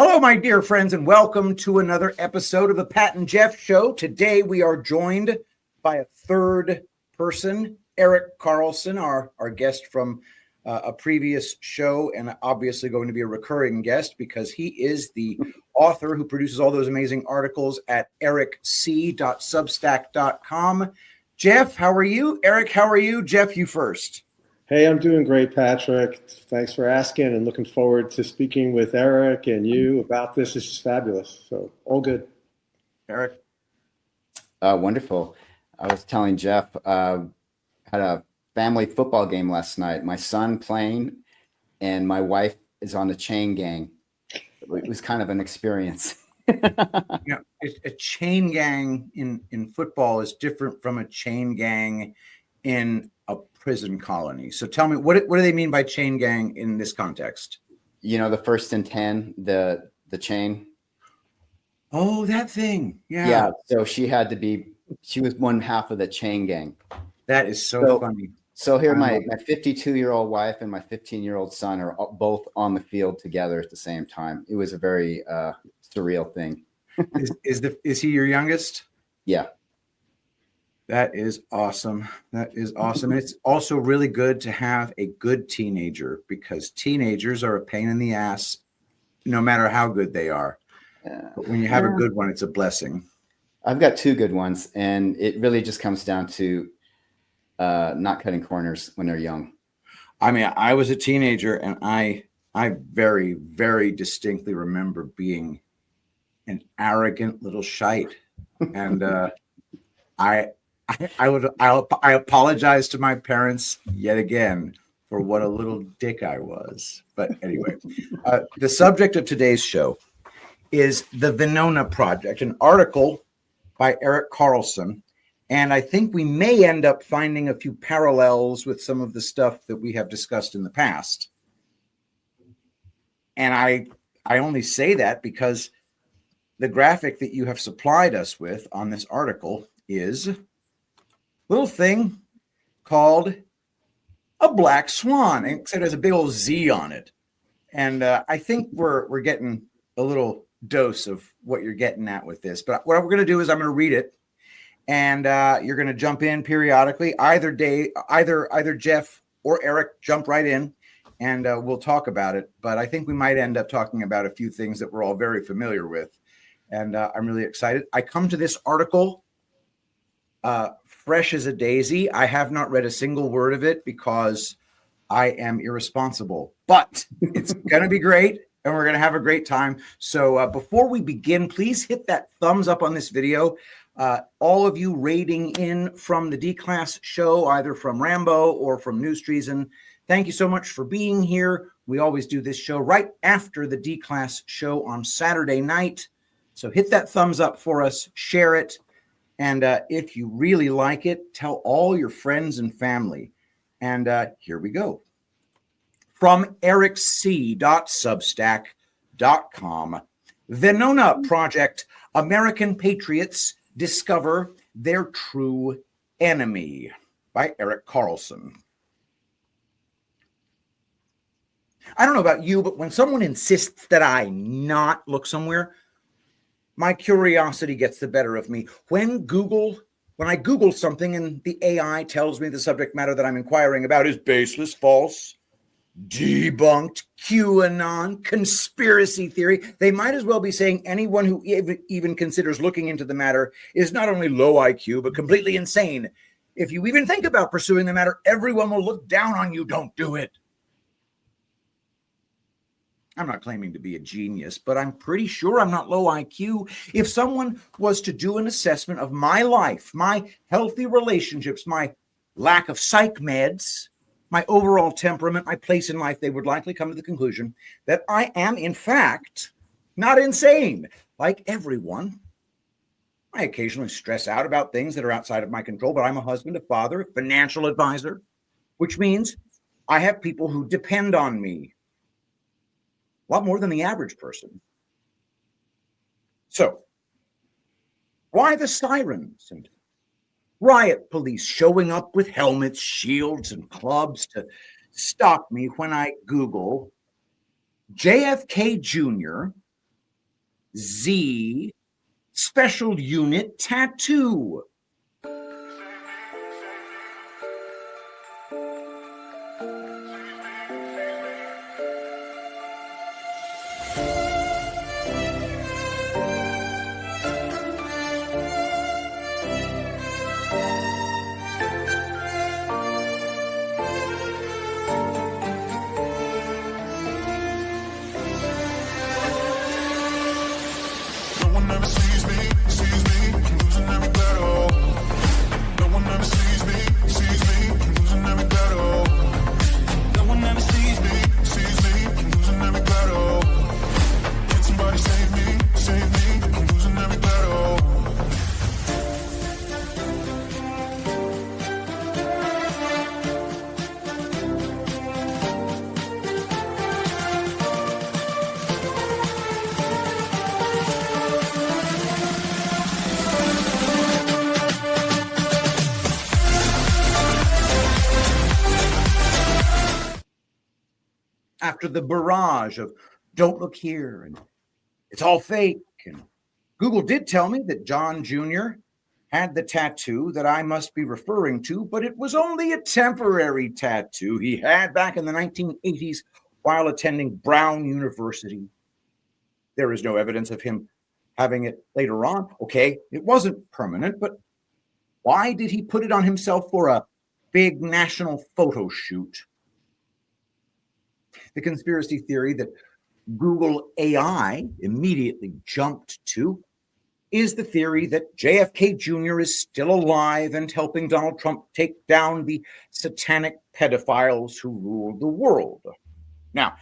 Hello, my dear friends, and welcome to another episode of the Pat and Jeff Show. Today, we are joined by a third person, Erik Carlson, our guest from a previous show, and obviously going to be a recurring guest because he is the author who produces all those amazing articles at ericc.substack.com. Jeff, how are you? Erik, how are you? Jeff, you first. Hey, I'm doing great, Patrick. Thanks for asking and looking forward to speaking with Erik and you about this. This is fabulous. So all good. Erik? Wonderful. I was telling Jeff, had a family football game last night. My son playing and my wife is on the chain gang. It was kind of an experience. A chain gang in football is different from a chain gang in a prison colony. So tell me, what do they mean by chain gang in this context? You know, the 1st and 10, the chain. Oh, that thing. Yeah. Yeah. So she was one half of the chain gang. That is so funny. So here my 52-year-old wife and my 15-year-old son are both on the field together at the same time. It was a very surreal thing. Is he your youngest? Yeah. That is awesome. That is awesome. It's also really good to have a good teenager because teenagers are a pain in the ass, no matter how good they are. But when you have a good one, it's a blessing. I've got 2 good ones, and it really just comes down to not cutting corners when they're young. I mean, I was a teenager, and I very, very distinctly remember being an arrogant little shite, and I apologize to my parents yet again for what a little dick I was. But anyway, the subject of today's show is the Venona Project, an article by Erik Carlson. And I think we may end up finding a few parallels with some of the stuff that we have discussed in the past. And I only say that because the graphic that you have supplied us with on this article is a little thing called a black swan. Except there's a big old Z on it. And I think we're getting a little dose of what you're getting at with this. But what we're going to do is I'm going to read it. And you're going to jump in periodically. Either Jeff or Erik jump right in, and we'll talk about it. But I think we might end up talking about a few things that we're all very familiar with. And I'm really excited. I come to this article fresh as a daisy. I have not read a single word of it because I am irresponsible. But it's going to be great, and we're going to have a great time. So before we begin, please hit that thumbs up on this video. All of you rating in from the D-Class show, either from Rambo or from News Treason, thank you so much for being here. We always do this show right after the D-Class show on Saturday night. So hit that thumbs up for us, share it, and if you really like it, tell all your friends and family. And here we go. From ericc.substack.com, Venona Project, American Patriots Discover Their True Enemy by Erik Carlson. I don't know about you, but when someone insists that I not look somewhere, my curiosity gets the better of me. When I Google something and the AI tells me the subject matter that I'm inquiring about is baseless, false, debunked, QAnon, conspiracy theory, they might as well be saying anyone who even considers looking into the matter is not only low IQ, but completely insane. If you even think about pursuing the matter, everyone will look down on you. Don't do it. I'm not claiming to be a genius, but I'm pretty sure I'm not low IQ. If someone was to do an assessment of my life, my healthy relationships, my lack of psych meds, my overall temperament, my place in life, they would likely come to the conclusion that I am, in fact, not insane. Like everyone, I occasionally stress out about things that are outside of my control, but I'm a husband, a father, a financial advisor, which means I have people who depend on me a lot more than the average person. So, why the sirens and riot police showing up with helmets, shields, and clubs to stop me when I Google JFK Jr. Z Special Unit Tattoo. No one ever sees me, I'm losing every battle. No one ever sees me, I'm losing every battle. No one ever sees me, I'm losing every battle. Can somebody save me, I'm losing every battle. After the barrage of "don't look here" and "it's all fake," and Google did tell me that John Jr. had the tattoo that I must be referring to, but it was only a temporary tattoo he had back in the 1980s while attending Brown University. There is no evidence of him having it later on. Okay, it wasn't permanent, but why did he put it on himself for a big national photo shoot? The conspiracy theory that Google AI immediately jumped to is the theory that JFK Jr. is still alive and helping Donald Trump take down the satanic pedophiles who ruled the world. Now,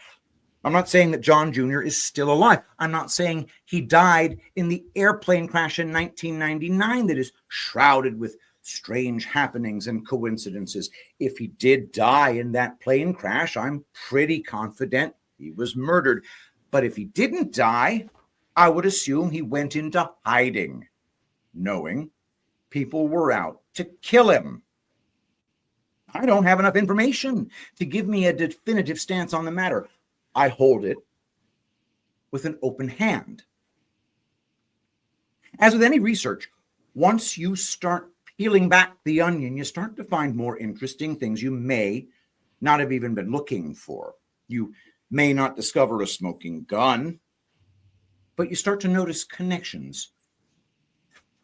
I'm not saying that John Jr. is still alive. I'm not saying he died in the airplane crash in 1999 that is shrouded with strange happenings and coincidences. If he did die in that plane crash, I'm pretty confident he was murdered. But if he didn't die, I would assume he went into hiding, knowing people were out to kill him. I don't have enough information to give me a definitive stance on the matter. I hold it with an open hand. As with any research, once you start peeling back the onion, you start to find more interesting things you may not have even been looking for. You may not discover a smoking gun, but you start to notice connections.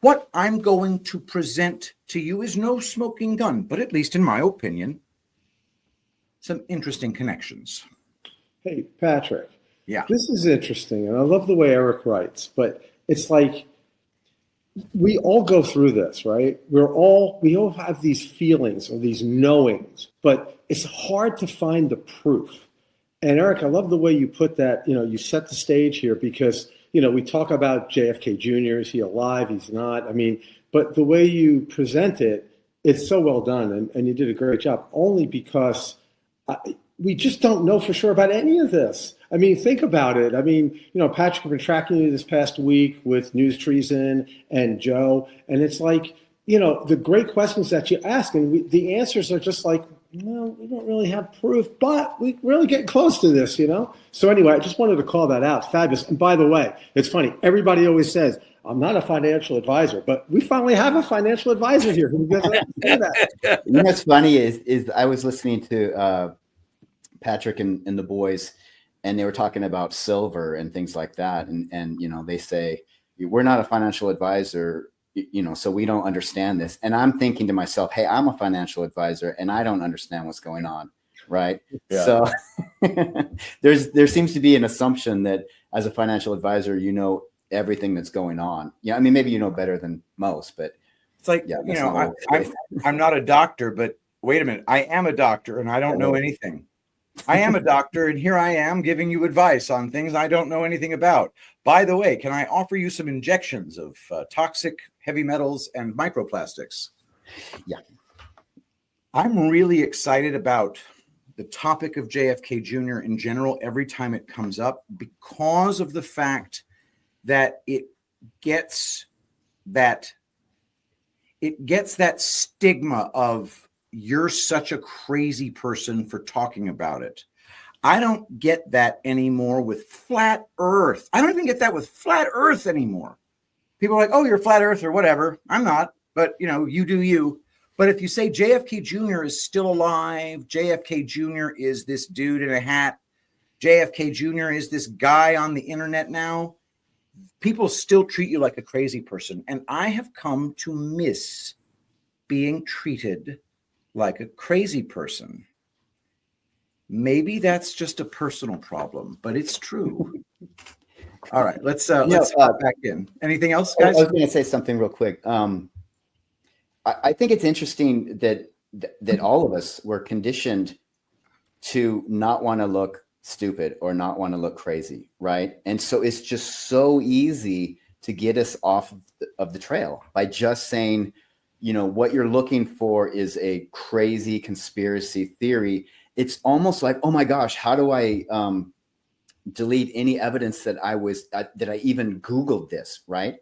What I'm going to present to you is no smoking gun, but at least in my opinion, some interesting connections. Hey, Patrick. Yeah. This is interesting, and I love the way Erik writes, but it's like we all go through this, right? We all have these feelings or these knowings, but it's hard to find the proof. And Erik, I love the way you put that, you set the stage here because, we talk about JFK Jr. Is he alive? He's not. But the way you present it, it's so well done. And you did a great job only because we just don't know for sure about any of this. Think about it. Patrick, I've been tracking you this past week with News Treason and Joe. And it's like, the great questions that you ask and the answers are just like, no, we don't really have proof, but we really get close to this, So anyway, I just wanted to call that out. Fabulous. And by the way, it's funny. Everybody always says, I'm not a financial advisor, but we finally have a financial advisor here who does that. What's funny is I was listening to Patrick and the boys, and they were talking about silver and things like that. And they say, we're not a financial advisor, so we don't understand this. And I'm thinking to myself, hey, I'm a financial advisor and I don't understand what's going on. Right. Yeah. So there seems to be an assumption that as a financial advisor, everything that's going on. Yeah. Maybe better than most, but it's like, I'm not a doctor, but wait a minute. I am a doctor and I don't know anything. I am a doctor, and here I am giving you advice on things I don't know anything about. By the way, can I offer you some injections of toxic heavy metals and microplastics? Yeah. I'm really excited about the topic of JFK Jr. in general every time it comes up because of the fact that it gets that stigma of you're such a crazy person for talking about it. I don't get that anymore with flat earth. I don't even get that with flat earth anymore. People are like, oh, you're flat earth or whatever. I'm not, but you do you. But if you say JFK Jr. is still alive, JFK Jr. is this dude in a hat, JFK Jr. is this guy on the internet now, people still treat you like a crazy person. And I have come to miss being treated like a crazy person. Maybe that's just a personal problem, but it's true. All right, let's hop back in. Anything else, guys? I was going to say something real quick. I think it's interesting that all of us were conditioned to not want to look stupid or not want to look crazy, right? And so it's just so easy to get us off of the trail by just saying, what you're looking for is a crazy conspiracy theory. It's almost like, oh my gosh, how do I delete any evidence that I even Googled this, right?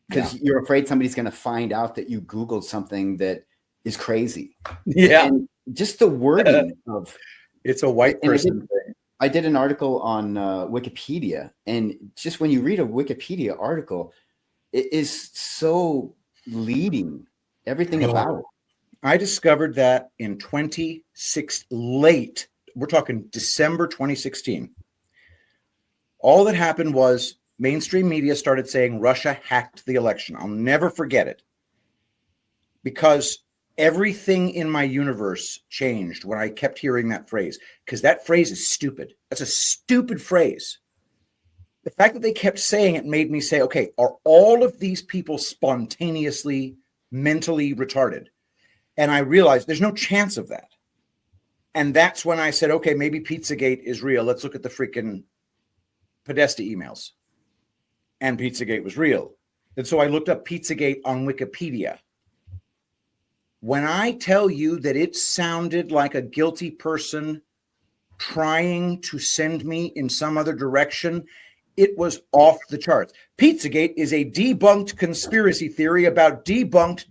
Because you're afraid somebody's going to find out that you Googled something that is crazy. Yeah. And just the wording of it's a white person thing. I did an article on Wikipedia, and just when you read a Wikipedia article, it is so leading everything about it. I discovered that in 26 late. We're talking December 2016. All that happened was mainstream media started saying Russia hacked the election. I'll never forget it because everything in my universe changed when I kept hearing that phrase, because that phrase is stupid. That's a stupid phrase. The fact that they kept saying it made me say, okay, are all of these people spontaneously mentally retarded? And I realized there's no chance of that. And that's when I said, okay, maybe Pizzagate is real. Let's look at the freaking Podesta emails. And Pizzagate was real. And so I looked up Pizzagate on Wikipedia. When I tell you that it sounded like a guilty person trying to send me in some other direction, it was off the charts. Pizzagate is a debunked conspiracy theory about debunked.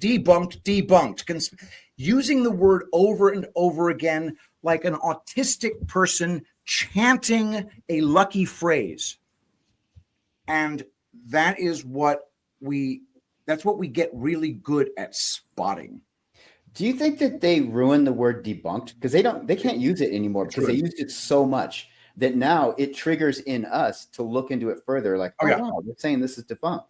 Using the word over and over again like an autistic person chanting a lucky phrase. And that is that's what we get really good at spotting. Do you think that they ruined the word debunked? Because they can't use it anymore because they used it so much that now it triggers in us to look into it further. Like, wow, they're saying this is debunked.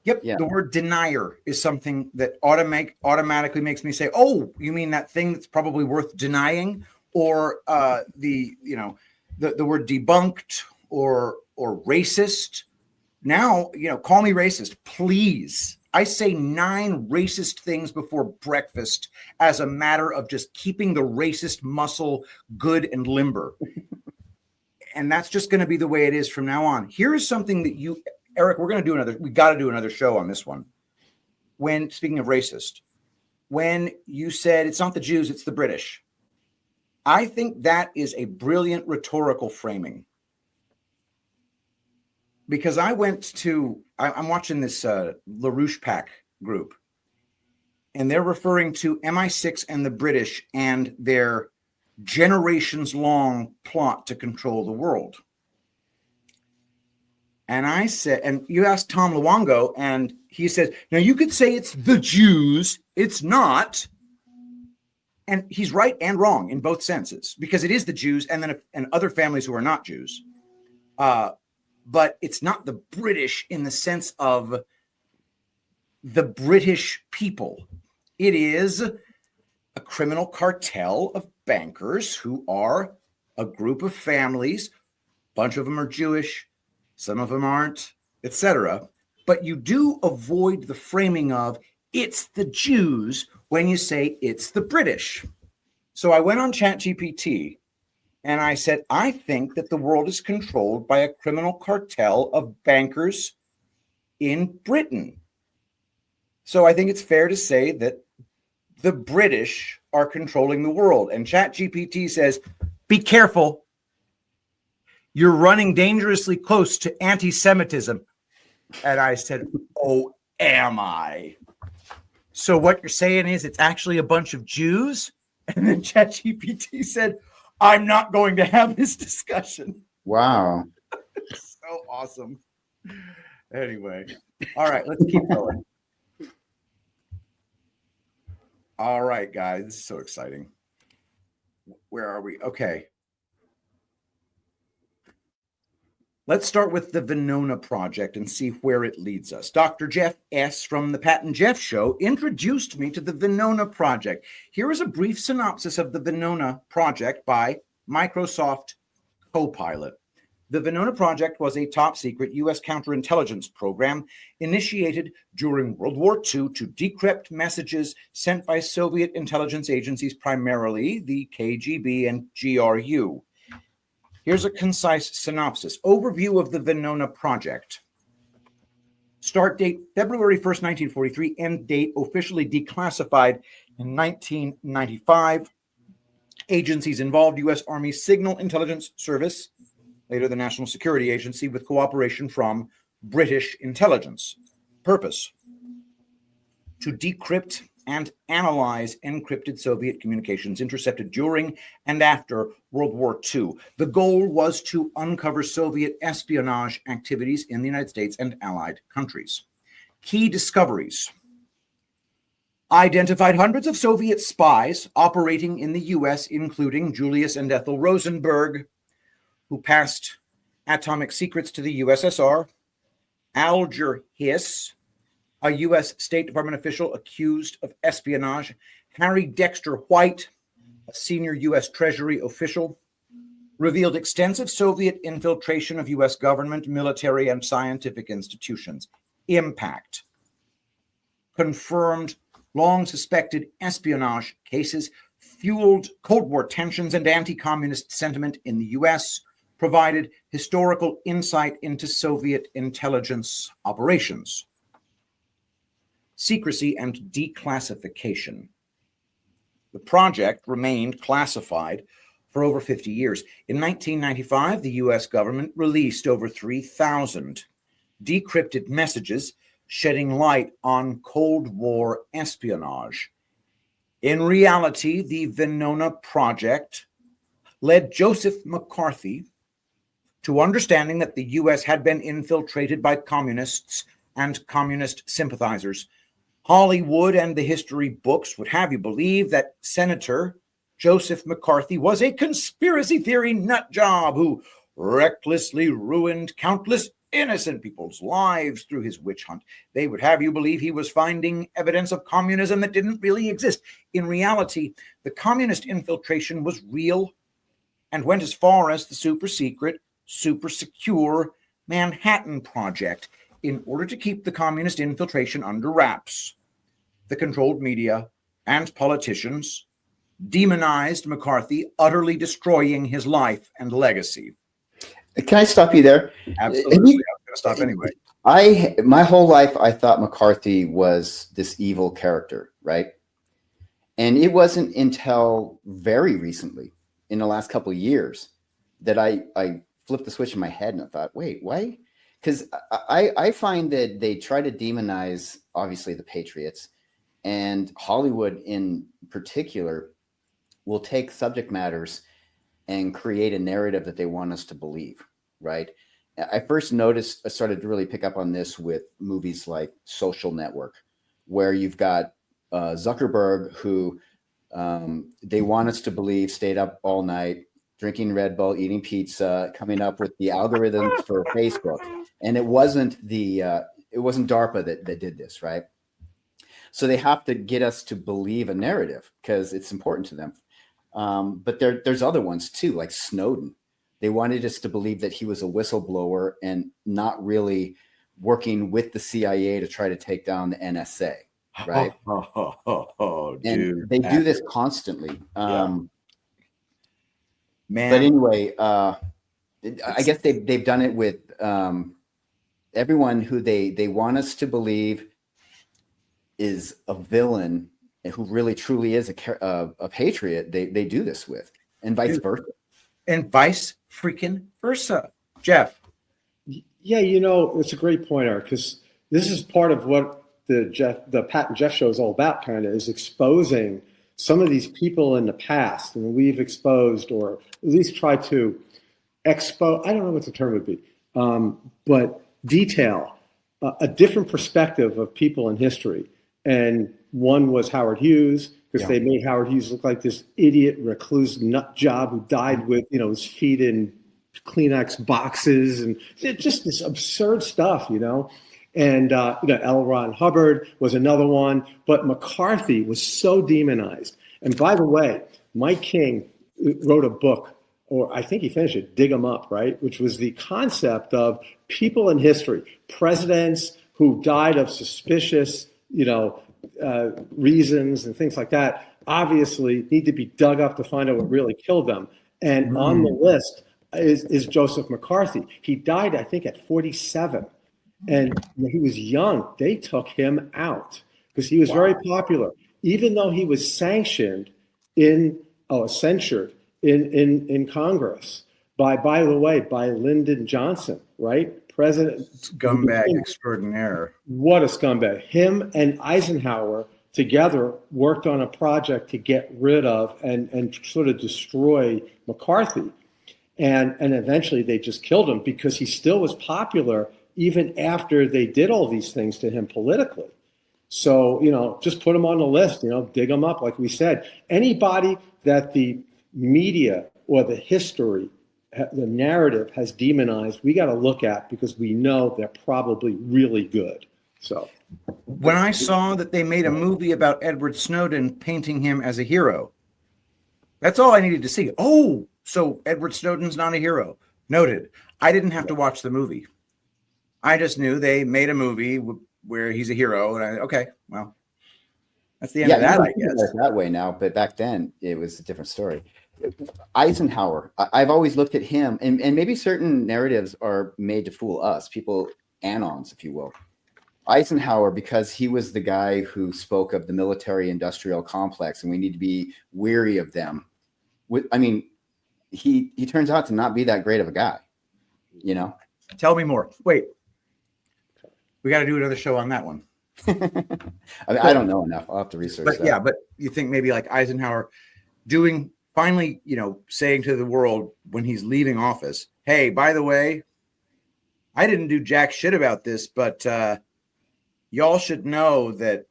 Yep. Yeah. The word denier is something that automatically makes me say, oh, you mean that thing that's probably worth denying? Or the word debunked or racist. Now, call me racist, please. I say 9 racist things before breakfast as a matter of just keeping the racist muscle good and limber. And that's just going to be the way it is from now on. Here is something that Eric, we got to do another show on this one. When, speaking of racist, when you said it's not the Jews, it's the British. I think that is a brilliant rhetorical framing. Because I'm watching this LaRouche PAC group, and they're referring to MI6 and the British and their generations-long plot to control the world. And I said, and you asked Tom Luongo, and he says, now you could say it's the Jews, it's not. And he's right and wrong in both senses, because it is the Jews and other families who are not Jews. But it's not the British in the sense of the British people. It is a criminal cartel of bankers who are a group of families. A bunch of them are Jewish, some of them aren't, etc. But you do avoid the framing of it's the Jews when you say it's the British. So I went on ChatGPT and I said, I think that the world is controlled by a criminal cartel of bankers in Britain. So I think it's fair to say that the British are controlling the world. And ChatGPT says, be careful. You're running dangerously close to anti-Semitism. And I said, oh, am I? So what you're saying is it's actually a bunch of Jews? And then ChatGPT said, I'm not going to have this discussion. Wow. So awesome. Anyway, all right, let's keep going. All right, guys, this is so exciting. Where are we? Okay. Let's start with the Venona project and see where it leads us. Dr. Jeff S. from the Pat and Jeff Show introduced me to the Venona project. Here is a brief synopsis of the Venona project by Microsoft Copilot. The Venona project was a top-secret U.S. counterintelligence program initiated during World War II to decrypt messages sent by Soviet intelligence agencies, primarily the KGB and GRU. Here's a concise synopsis. Overview of the Venona project. Start date, February 1st, 1943. End date, officially declassified in 1995. Agencies involved, U.S. Army Signal Intelligence Service, later the National Security Agency, with cooperation from British intelligence. Purpose: to decrypt and analyze encrypted Soviet communications intercepted during and after World War II. The goal was to uncover Soviet espionage activities in the United States and allied countries. Key discoveries: identified hundreds of Soviet spies operating in the U.S., including Julius and Ethel Rosenberg, who passed atomic secrets to the USSR, Alger Hiss, a U.S. State Department official accused of espionage, Harry Dexter White, a senior U.S. Treasury official, revealed extensive Soviet infiltration of U.S. government, military, and scientific institutions. Impact: confirmed long-suspected espionage cases, fueled Cold War tensions and anti-communist sentiment in the U.S., provided historical insight into Soviet intelligence operations. Secrecy and declassification. The project remained classified for over 50 years. In 1995, the U.S. government released over 3,000 decrypted messages shedding light on Cold War espionage. In reality, the Venona project led Joseph McCarthy to understanding that the U.S. had been infiltrated by communists and communist sympathizers. Hollywood and the history books would have you believe that Senator Joseph McCarthy was a conspiracy theory nut job who recklessly ruined countless innocent people's lives through his witch hunt. They would have you believe he was finding evidence of communism that didn't really exist. In reality, the communist infiltration was real and went as far as the super secret, super secure Manhattan Project in order to keep the communist infiltration under wraps. The controlled media and politicians demonized McCarthy, utterly destroying his life and legacy. Can I stop you there? Absolutely. I'm going to stop anyway. My whole life, I thought McCarthy was this evil character, right? And it wasn't until very recently, in the last couple of years, that I flipped the switch in my head and I thought, wait, why? Because I find that they try to demonize, obviously, the Patriots, and Hollywood in particular will take subject matters and create a narrative that they want us to believe, right? I first started to really pick up on this with movies like Social Network, where you've got Zuckerberg, who they want us to believe stayed up all night, drinking Red Bull, eating pizza, coming up with the algorithms for Facebook. And it wasn't DARPA that did this, right? So they have to get us to believe a narrative because it's important to them. But there's other ones too, like Snowden. They wanted us to believe that he was a whistleblower and not really working with the CIA to try to take down the NSA, right? Dude, and they do this constantly. Man, but anyway, I guess they've done it with everyone who they want us to believe is a villain and who really truly is a patriot. They do this with, and vice versa. And vice freaking versa. Jeff. Yeah, it's a great point, Eric, because this is part of what the Pat and Jeff show is all about, kind of, is exposing some of these people in the past, and we've exposed or at least tried to expose, I don't know what the term would be, but detail a different perspective of people in history. And one was Howard Hughes, because they made Howard Hughes look like this idiot, recluse nut job who died with, his feet in Kleenex boxes and just this absurd stuff, And, L. Ron Hubbard was another one, but McCarthy was so demonized. And by the way, Mike King wrote a book, or I think he finished it, Dig 'Em Up, right? Which was the concept of people in history, presidents who died of suspicious, reasons and things like that, obviously need to be dug up to find out what really killed them. And on the list is Joseph McCarthy. He died, I think, at 47. And when he was young, they took him out because he was very popular, even though he was censured in Congress by Lyndon Johnson, right? President Scumbag extraordinaire. What a scumbag. Him and Eisenhower together worked on a project to get rid of and sort of destroy McCarthy. And eventually they just killed him because he still was popular even after they did all these things to him politically. So, just put him on the list, dig him up, like we said. Anybody that the media or the history, the narrative has demonized, we got to look at because we know they're probably really good. So when I saw that they made a movie about Edward Snowden painting him as a hero, that's all I needed to see. Oh, so Edward Snowden's not a hero. Noted. I didn't have to watch the movie. I just knew they made a movie where he's a hero. And okay, well, that's the end of that, I guess. That way now, but back then it was a different story. Eisenhower, I've always looked at him, and maybe certain narratives are made to fool us, people, anons, if you will. Eisenhower, because he was the guy who spoke of the military-industrial complex, and we need to be weary of them. He turns out to not be that great of a guy, Tell me more. Wait, we got to do another show on that one. I don't know enough. I'll have to research but that. Yeah, but you think maybe like Eisenhower finally, saying to the world when he's leaving office, hey, by the way, I didn't do jack shit about this, but y'all should know that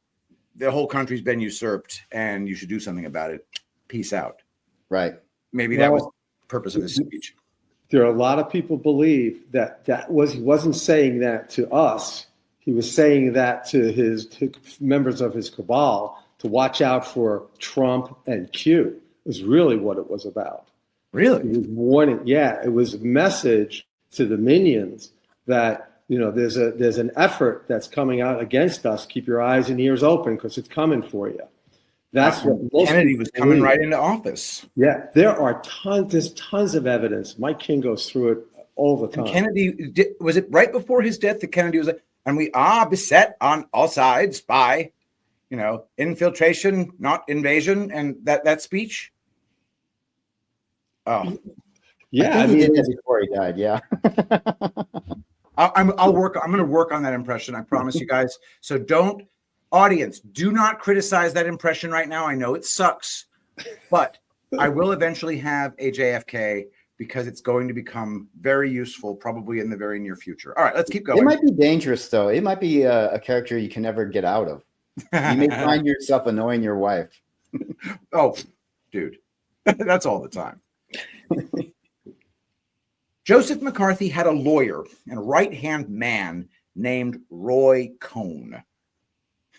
the whole country's been usurped and you should do something about it. Peace out. Right. Maybe that was the purpose of his speech. There are a lot of people believe he wasn't saying that to us. He was saying that to members of his cabal to watch out for Trump and Q. Is really what it was about. Really? It was warning. Yeah, it was a message to the minions that there's an effort that's coming out against us. Keep your eyes and ears open because it's coming for you. That's what most Kennedy was coming right into office. Yeah, there's tons of evidence. Mike King goes through it all the time. And Kennedy, was it right before his death that Kennedy was like, and we are beset on all sides by, infiltration, not invasion, and that speech? Oh, yeah. He did that before he died. Yeah. I'm going to work on that impression. I promise you guys. So audience, do not criticize that impression right now. I know it sucks, but I will eventually have a JFK because it's going to become very useful, probably in the very near future. All right, let's keep going. It might be dangerous, though. It might be a character you can never get out of. You may find yourself annoying your wife. Oh, dude, that's all the time. Joseph McCarthy had a lawyer and a right-hand man named Roy Cohn.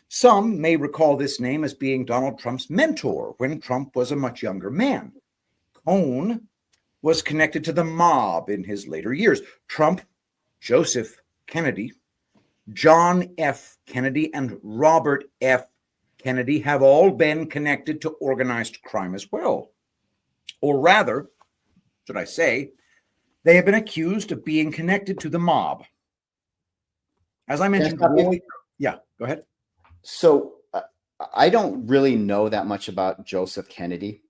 Some may recall this name as being Donald Trump's mentor when Trump was a much younger man. Cohn was connected to the mob in his later years. Trump, Joseph Kennedy, John F. Kennedy, and Robert F. Kennedy have all been connected to organized crime as well. Or rather, should I say, they have been accused of being connected to the mob. As I mentioned, yeah, go ahead. So I don't really know that much about Joseph Kennedy.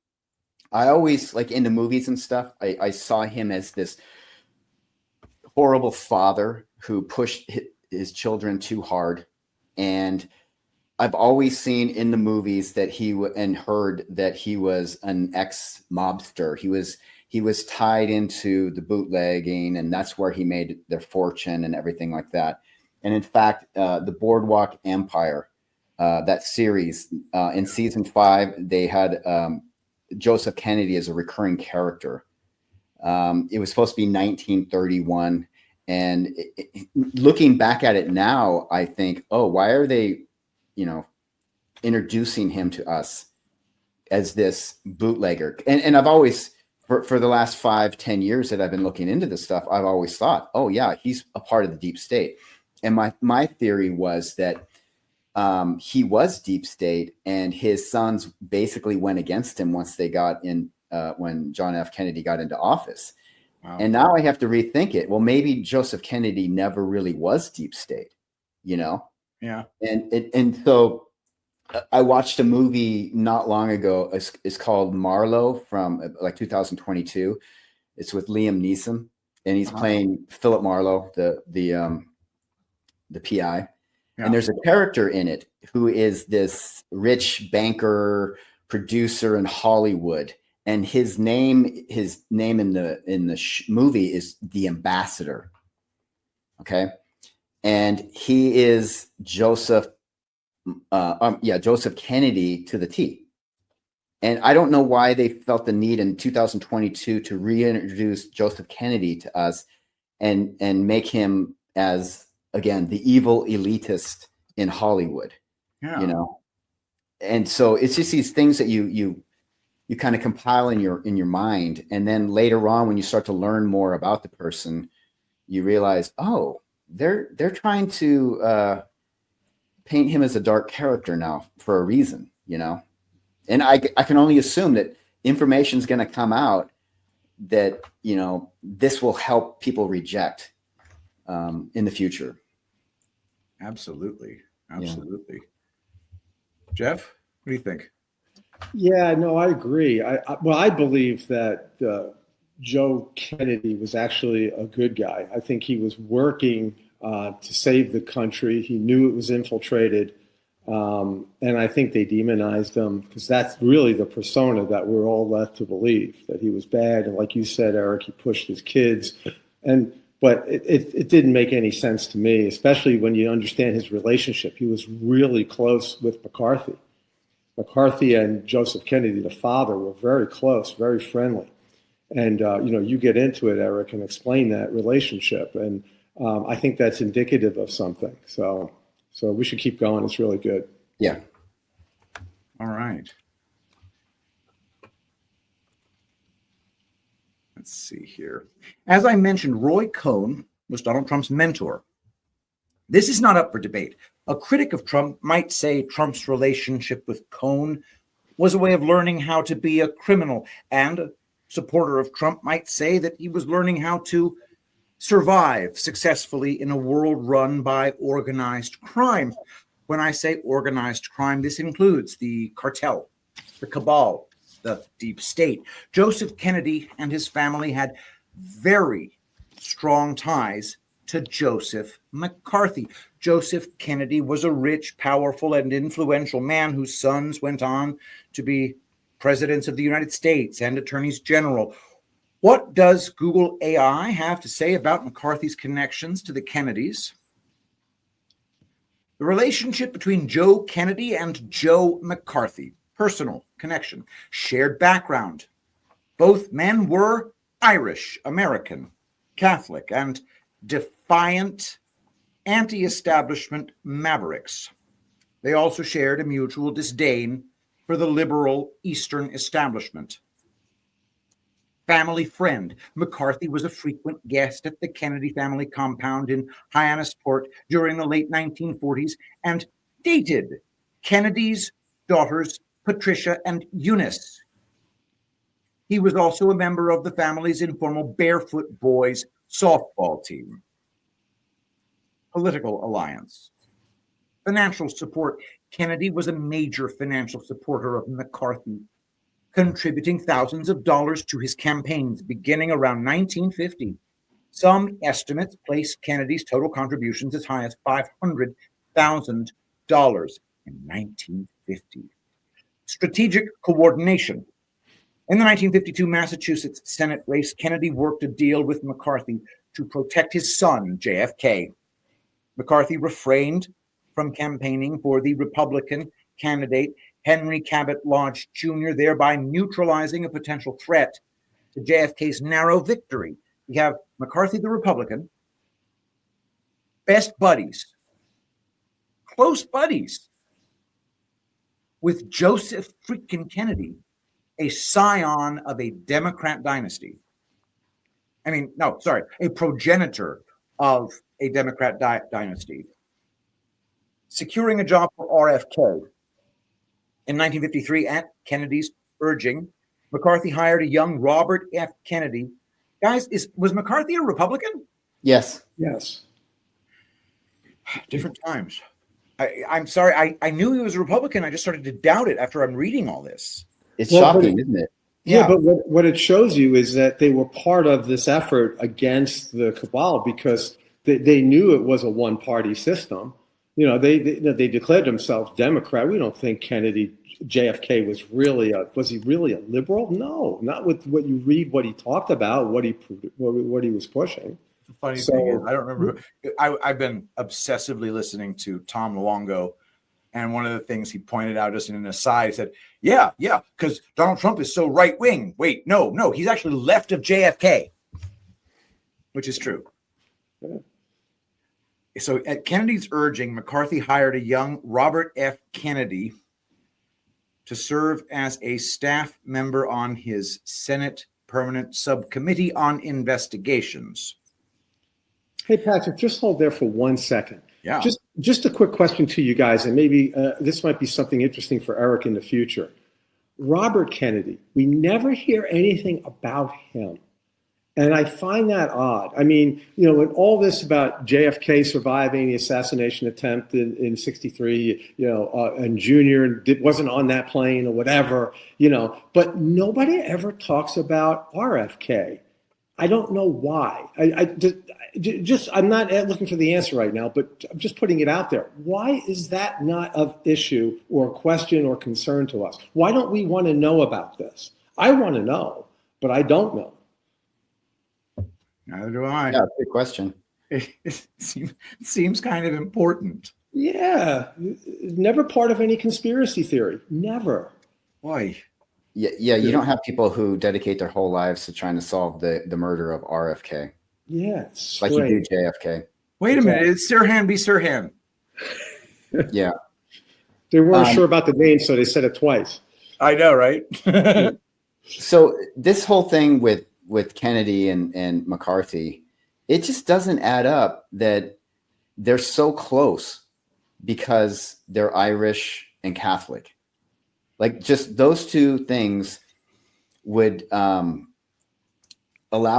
I always, like in the movies and stuff, I saw him as this horrible father who pushed his children too hard. And I've always seen in the movies that and heard that he was an ex-mobster. He was tied into the bootlegging, and that's where he made their fortune and everything like that. And in fact, the Boardwalk Empire, that series, in season 5, they had Joseph Kennedy as a recurring character. It was supposed to be 1931. And looking back at it now, I think, oh, why are they, introducing him to us as this bootlegger? And I've always, for the last 5-10 years that I've been looking into this stuff, I've always thought, oh yeah, he's a part of the deep state. And my theory was that he was deep state, and his sons basically went against him once they got in, when John F. Kennedy got into office. Wow. And now I have to rethink it. Well, maybe Joseph Kennedy never really was deep state, Yeah. And so I watched a movie not long ago. It's called Marlowe from like 2022. It's with Liam Neeson, and he's playing Philip Marlowe, the PI. Yeah. And there's a character in it who is this rich banker producer in Hollywood. And his name in the movie is the Ambassador. Okay. And he is Joseph Kennedy to the T. And I don't know why they felt the need in 2022 to reintroduce Joseph Kennedy to us and make him as, again, the evil elitist in Hollywood. Yeah. And so it's just these things that you kind of compile in your mind. And then later on, when you start to learn more about the person, you realize, oh, they're trying to paint him as a dark character now for a reason, And I can only assume that information is going to come out that, this will help people reject in the future. Absolutely. Yeah. Jeff, what do you think? Yeah, no, I agree. I believe that Joe Kennedy was actually a good guy. I think he was working to save the country. He knew it was infiltrated. And I think they demonized him because that's really the persona that we're all left to believe, that he was bad. And like you said, Eric, he pushed his kids. But it didn't make any sense to me, especially when you understand his relationship. He was really close with McCarthy. McCarthy and Joseph Kennedy, the father, were very close, very friendly. And, you get into it, Eric, and explain that relationship. And I think that's indicative of something. So we should keep going. It's really good. Yeah. All right. Let's see here. As I mentioned, Roy Cohn was Donald Trump's mentor. This is not up for debate. A critic of Trump might say Trump's relationship with Cohn was a way of learning how to be a criminal, and a supporter of Trump might say that he was learning how to survive successfully in a world run by organized crime. When I say organized crime, this includes the cartel, the cabal, the deep state. Joseph Kennedy and his family had very strong ties to Joseph McCarthy. Joseph Kennedy was a rich, powerful, and influential man whose sons went on to be presidents of the United States and attorneys general. What does Google AI have to say about McCarthy's connections to the Kennedys? The relationship between Joe Kennedy and Joe McCarthy. Personal connection. Shared background. Both men were Irish, American, Catholic, and defiant anti-establishment mavericks. They also shared a mutual disdain for the liberal Eastern establishment. Family friend. McCarthy was a frequent guest at the Kennedy family compound in Hyannisport during the late 1940s and dated Kennedy's daughters, Patricia and Eunice. He was also a member of the family's informal Barefoot Boys softball team. Political alliance. Financial support. Kennedy was a major financial supporter of McCarthy, contributing thousands of dollars to his campaigns beginning around 1950. Some estimates place Kennedy's total contributions as high as $500,000. in 1950. Strategic coordination. In the 1952 Massachusetts Senate race, Kennedy worked a deal with McCarthy to protect his son, JFK. McCarthy refrained from campaigning for the Republican candidate, Henry Cabot Lodge Jr., thereby neutralizing a potential threat to JFK's narrow victory. You have McCarthy, the Republican, best buddies, close buddies with Joseph freaking Kennedy, a scion of a Democrat dynasty. I mean, no, sorry, a progenitor of a Democrat dynasty. Securing a job for RFK. In 1953, at Kennedy's urging, McCarthy hired a young Robert F. Kennedy. Guys, was McCarthy a Republican? Yes. Yes. Different times. I'm sorry. I knew he was a Republican. I just started to doubt it after I'm reading all this. It's Well, shocking, isn't it? Yeah, but what it shows you is that they were part of this effort against the cabal because they knew it was a one-party system. You know, they declared themselves Democrat. We don't think JFK was he really a liberal? No, not with what you read, what he talked about, what he was pushing. The funny thing is, I don't remember. I've been obsessively listening to Tom Luongo, and one of the things he pointed out just in an aside, he said, yeah, because Donald Trump is so right-wing. Wait, no, he's actually left of JFK, which is true. Yeah. So at Kennedy's urging, McCarthy hired a young Robert F. Kennedy to serve as a staff member on his Senate Permanent Subcommittee on Investigations. Hey, Patrick, just hold there for 1 second. Yeah. Just a quick question to you guys, and maybe this might be something interesting for Eric in the future. Robert Kennedy, we never hear anything about him. And I find that odd. I mean, you know, in all this about JFK surviving the assassination attempt in 63, you know, and Junior wasn't on that plane or whatever, you know, but nobody ever talks about RFK. I don't know why. I'm not looking for the answer right now, but I'm just putting it out there. Why is that not of issue or question or concern to us? Why don't we want to know about this? I want to know, but I don't know. Neither do I. Yeah, good question. It seems kind of important. Yeah, never part of any conspiracy theory. Never. Why? Yeah, you don't have people who dedicate their whole lives to trying to solve the murder of RFK. Yeah, like you do JFK. Wait a minute, it's Sirhan be Sirhan. Yeah. They weren't sure about the name, so they said it twice. I know, right? So this whole thing with Kennedy and McCarthy, it just doesn't add up that they're so close because they're Irish and Catholic. Like just those two things would allow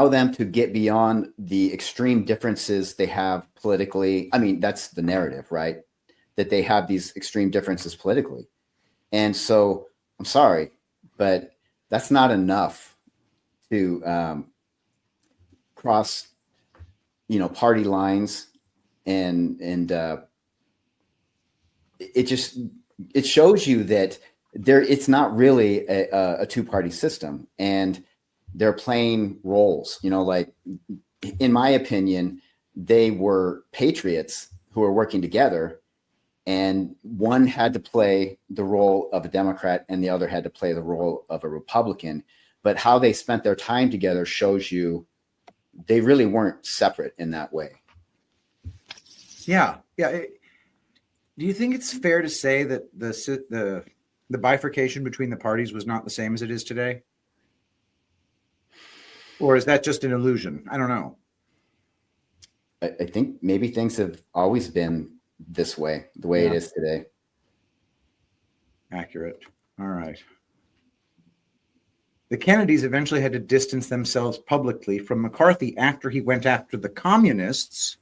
them to get beyond the extreme differences they have politically. I mean, that's the narrative, right? That they have these extreme differences politically. And so I'm sorry, but that's not enough to cross, party lines. And it shows you that it's not really a two-party system, and they're playing roles. Like in my opinion, they were patriots who were working together, and one had to play the role of a Democrat and the other had to play the role of a Republican. But how they spent their time together shows you they really weren't separate in that way. Yeah. Do you think it's fair to say that the bifurcation between the parties was not the same as it is today? Or is that just an illusion? I don't know. I think maybe things have always been this way, the way it is today. Accurate. All right. The Kennedys eventually had to distance themselves publicly from McCarthy after he went after the communists.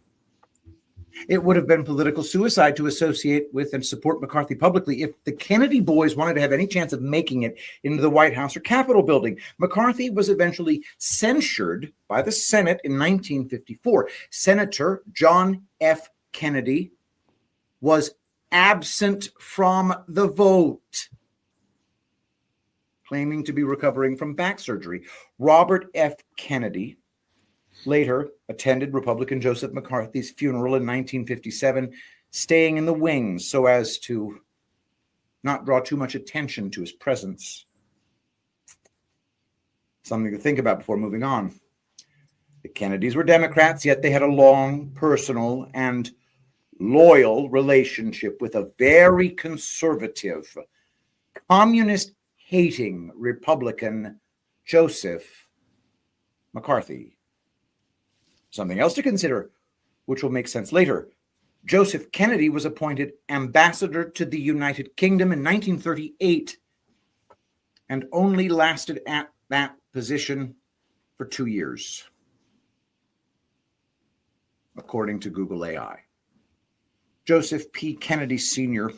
It would have been political suicide to associate with and support McCarthy publicly if the Kennedy boys wanted to have any chance of making it into the White House or Capitol building. McCarthy was eventually censured by the Senate in 1954. Senator John F. Kennedy was absent from the vote, claiming to be recovering from back surgery. Robert F. Kennedy later attended Republican Joseph McCarthy's funeral in 1957, staying in the wings so as to not draw too much attention to his presence. Something to think about before moving on. The Kennedys were Democrats, yet they had a long, personal, and loyal relationship with a very conservative, communist-hating Republican, Joseph McCarthy. Something else to consider, which will make sense later. Joseph Kennedy was appointed ambassador to the United Kingdom in 1938 and only lasted at that position for 2 years, according to Google AI. Joseph P. Kennedy Sr.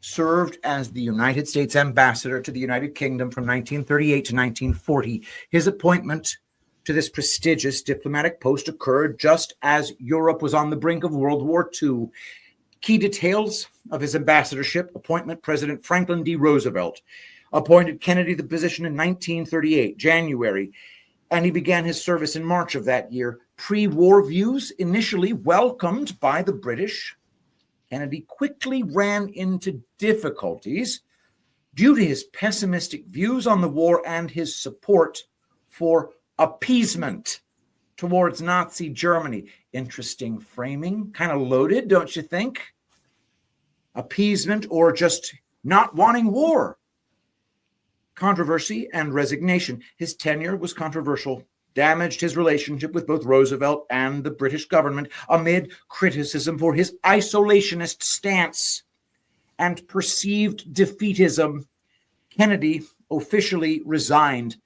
served as the United States ambassador to the United Kingdom from 1938 to 1940. His appointment to this prestigious diplomatic post occurred just as Europe was on the brink of World War II. Key details of his ambassadorship: appointment: President Franklin D. Roosevelt appointed Kennedy the position in 1938, January, and he began his service in March of that year. Pre-war views initially welcomed by the British, Kennedy quickly ran into difficulties due to his pessimistic views on the war and his support for appeasement towards Nazi Germany. Interesting framing, kind of loaded, don't you think? Appeasement or just not wanting war. Controversy and resignation. His tenure was controversial, damaged his relationship with both Roosevelt and the British government amid criticism for his isolationist stance and perceived defeatism. Kennedy officially resigned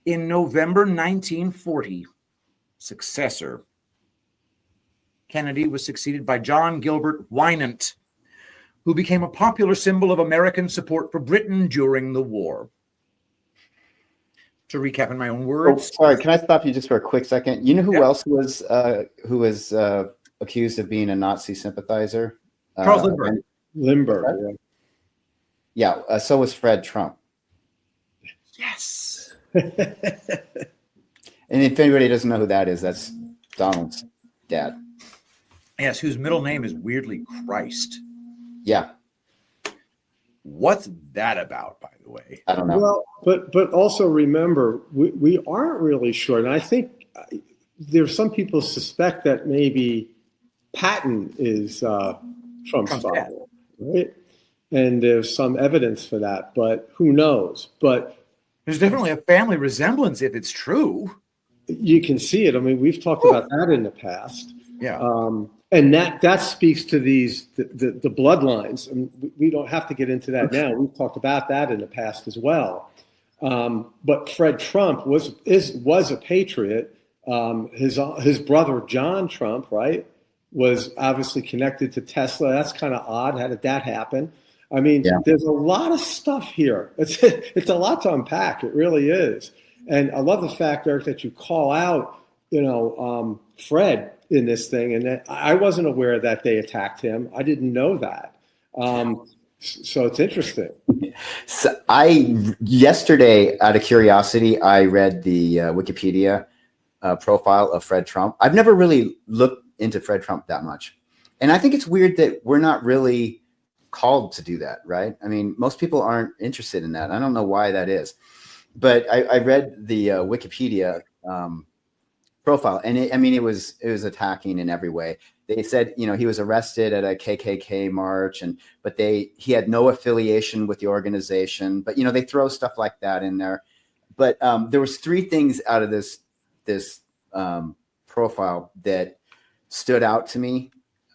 in November 1940. Successor. Kennedy was succeeded by John Gilbert Wynant, who became a popular symbol of American support for Britain during the war. To recap in my own words. Oh, sorry, can I stop you just for a quick second? You know who else was accused of being a Nazi sympathizer? Charles Lindbergh. Lindbergh. Yeah, so was Fred Trump. Yes. And if anybody doesn't know who that is, that's Donald's dad. Yes, whose middle name is weirdly Christ. Yeah. What's that about, by the way? I don't know. Well, but also remember, we aren't really sure. And I think there's some people suspect that maybe Patton is Trump's father, right? And there's some evidence for that, but who knows? But there's definitely a family resemblance if it's true. You can see it. I mean, we've talked about that in the past. Yeah. And that speaks to the bloodlines. And we don't have to get into that now. We've talked about that in the past as well. But Fred Trump was a patriot. His brother John Trump, right, was obviously connected to Tesla. That's kind of odd. How did that happen? I mean, There's a lot of stuff here. It's a lot to unpack. It really is. And I love the fact, Eric, that you call out, Fred in this thing, and that I wasn't aware that they attacked him. I didn't know that. So it's interesting. So yesterday, out of curiosity, I read the Wikipedia profile of Fred Trump. I've never really looked into Fred Trump that much, and I think it's weird that we're not really called to do that, right? I mean, most people aren't interested in that. I don't know why that is, but I read the Wikipedia profile, and it was attacking in every way. They said, he was arrested at a KKK march, but he had no affiliation with the organization. But they throw stuff like that in there. But there was 3 things out of this profile that stood out to me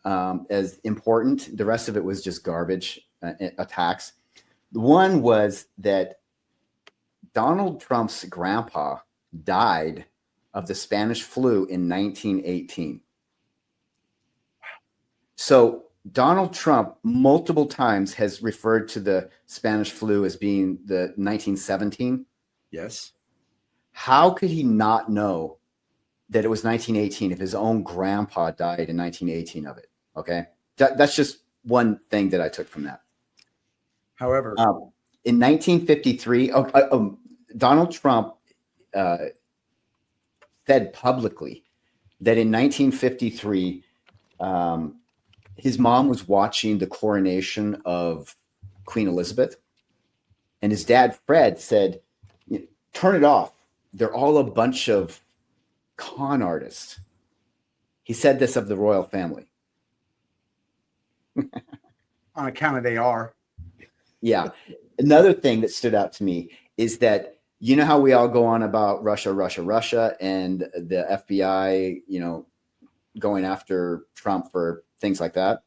as important. The rest of it was just garbage attacks. One was that Donald Trump's grandpa died of the Spanish flu in 1918. So Donald Trump multiple times has referred to the Spanish flu as being the 1917. Yes. How could he not know that it was 1918 if his own grandpa died in 1918 of it? Okay. That's just one thing that I took from that. However, in 1953, Donald Trump said publicly that in 1953, his mom was watching the coronation of Queen Elizabeth, and his dad, Fred, said, "Turn it off. They're all a bunch of con artists." He said this of the royal family. on account of they are. Yeah. Another thing that stood out to me is that, you know how we all go on about Russia, and the FBI, going after Trump for things like that.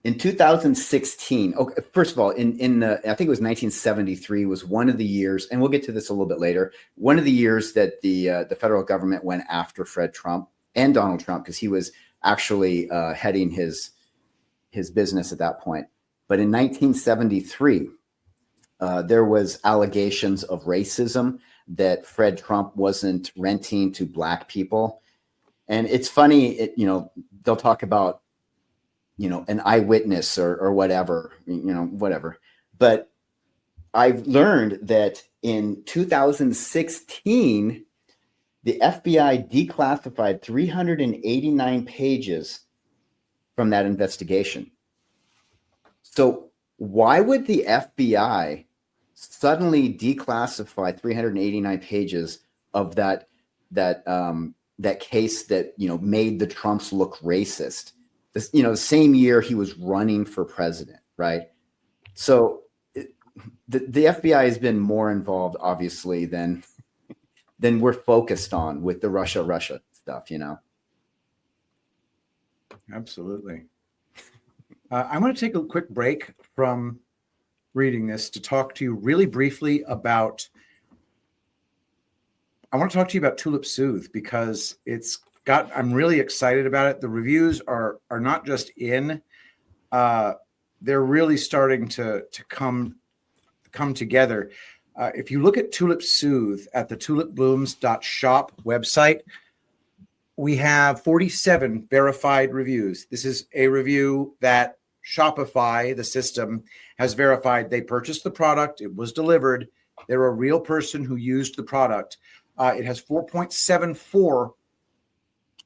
In 2016, first of all, in the, I think it was 1973 was one of the years, and we'll get to this a little bit later, one of the years that the federal government went after Fred Trump and Donald Trump, because he was actually heading his business at that point. But in 1973, there was allegations of racism, that Fred Trump wasn't renting to black people. And it's funny, they'll talk about, an eyewitness or whatever, whatever. But I've learned that in 2016, the FBI declassified 389 pages from that investigation. So why would the FBI suddenly declassify 389 pages of that case that, made the Trumps look racist? This, the same year he was running for president, right? So the FBI has been more involved, obviously, than we're focused on with the Russia stuff, Absolutely. I'm going to take a quick break from reading this to talk to you really briefly about. I want to talk to you about Tulip Soothe, because I'm really excited about it. The reviews are not just in, they're really starting to come together. If you look at Tulip Soothe at the tulipblooms.shop website, we have 47 verified reviews. This is a review that Shopify, the system, has verified. They purchased the product. It was delivered. They're a real person who used the product. It has 4.74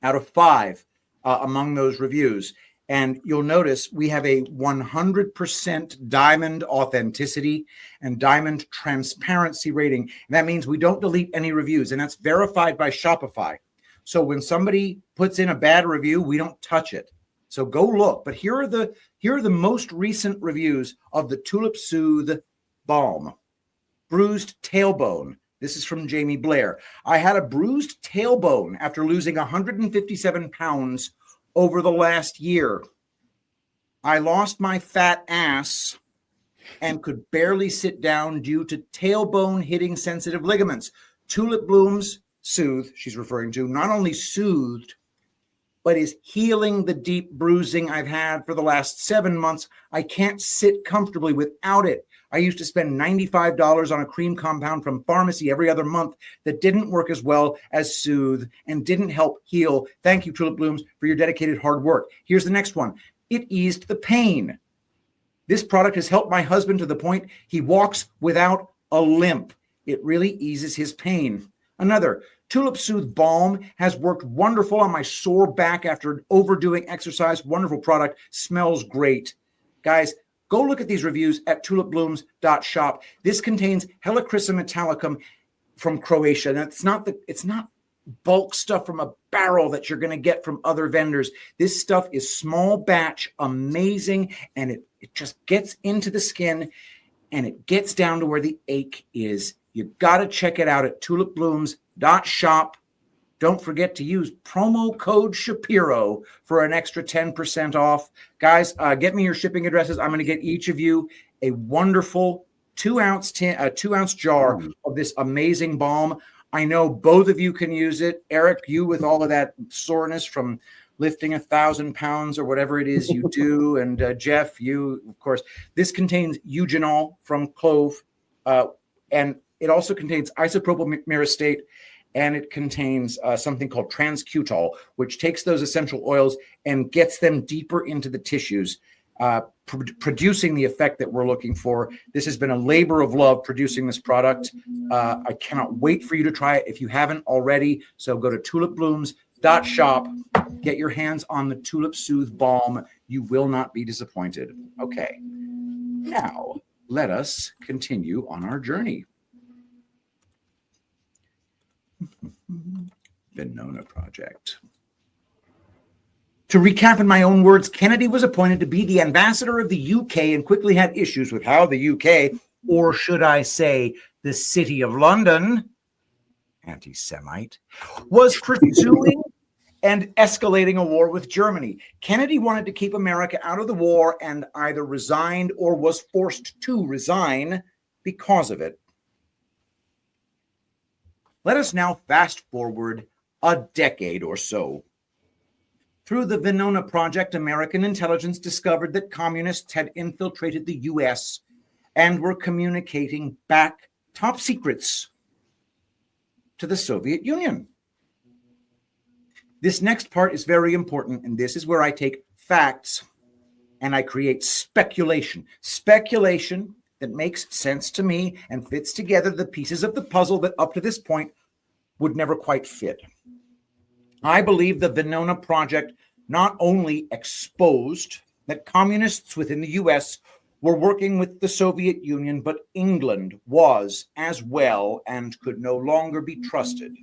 out of 5 among those reviews. And you'll notice we have a 100% diamond authenticity and diamond transparency rating. And that means we don't delete any reviews, and that's verified by Shopify. So when somebody puts in a bad review, we don't touch it. So go look. But here are the most recent reviews of the Tulip Soothe Balm. Bruised tailbone. This is from Jamie Blair. I had a bruised tailbone after losing 157 pounds over the last year. I lost my fat ass and could barely sit down due to tailbone hitting sensitive ligaments. Tulip Blooms Soothe, she's referring to, not only soothed, but is healing the deep bruising I've had for the last 7 months. I can't sit comfortably without it. I used to spend $95 on a cream compound from pharmacy every other month that didn't work as well as Soothe and didn't help heal. Thank you, Tulip Blooms, for your dedicated hard work. Here's the next one. It eased the pain. This product has helped my husband to the point he walks without a limp. It really eases his pain. Another, Tulip Soothe Balm has worked wonderful on my sore back after overdoing exercise. Wonderful product. Smells great. Guys, go look at these reviews at tulipblooms.shop. This contains Helichrysum Metallicum from Croatia. And it's not bulk stuff from a barrel that you're going to get from other vendors. This stuff is small batch, amazing, and it just gets into the skin and it gets down to where the ache is. You got to check it out at tulipblooms.shop. Don't forget to use promo code Shapiro for an extra 10% off. Guys, get me your shipping addresses. I'm going to get each of you a wonderful 2-ounce jar of this amazing balm. I know both of you can use it. Eric, you with all of that soreness from lifting 1,000 pounds or whatever it is you do. And Jeff, you, of course. This contains eugenol from clove. And it also contains isopropyl myristate and it contains something called transcutol, which takes those essential oils and gets them deeper into the tissues, producing the effect that we're looking for. This has been a labor of love producing this product. I cannot wait for you to try it if you haven't already. So go to tulipblooms.shop, get your hands on the Tulip Soothe Balm. You will not be disappointed. Okay, now let us continue on our journey. Venona Project. To recap in my own words, Kennedy was appointed to be the ambassador of the UK and quickly had issues with how the UK, or should I say the City of London, anti-Semite, was pursuing and escalating a war with Germany. Kennedy wanted to keep America out of the war and either resigned or was forced to resign because of it. Let us now fast forward a decade or so. Through the Venona Project, American intelligence discovered that communists had infiltrated the US and were communicating back top secrets to the Soviet Union. This next part is very important, and this is where I take facts and I create speculation. Speculation that makes sense to me and fits together the pieces of the puzzle that up to this point would never quite fit. I believe the Venona Project not only exposed that communists within the US were working with the Soviet Union, but England was as well and could no longer be trusted.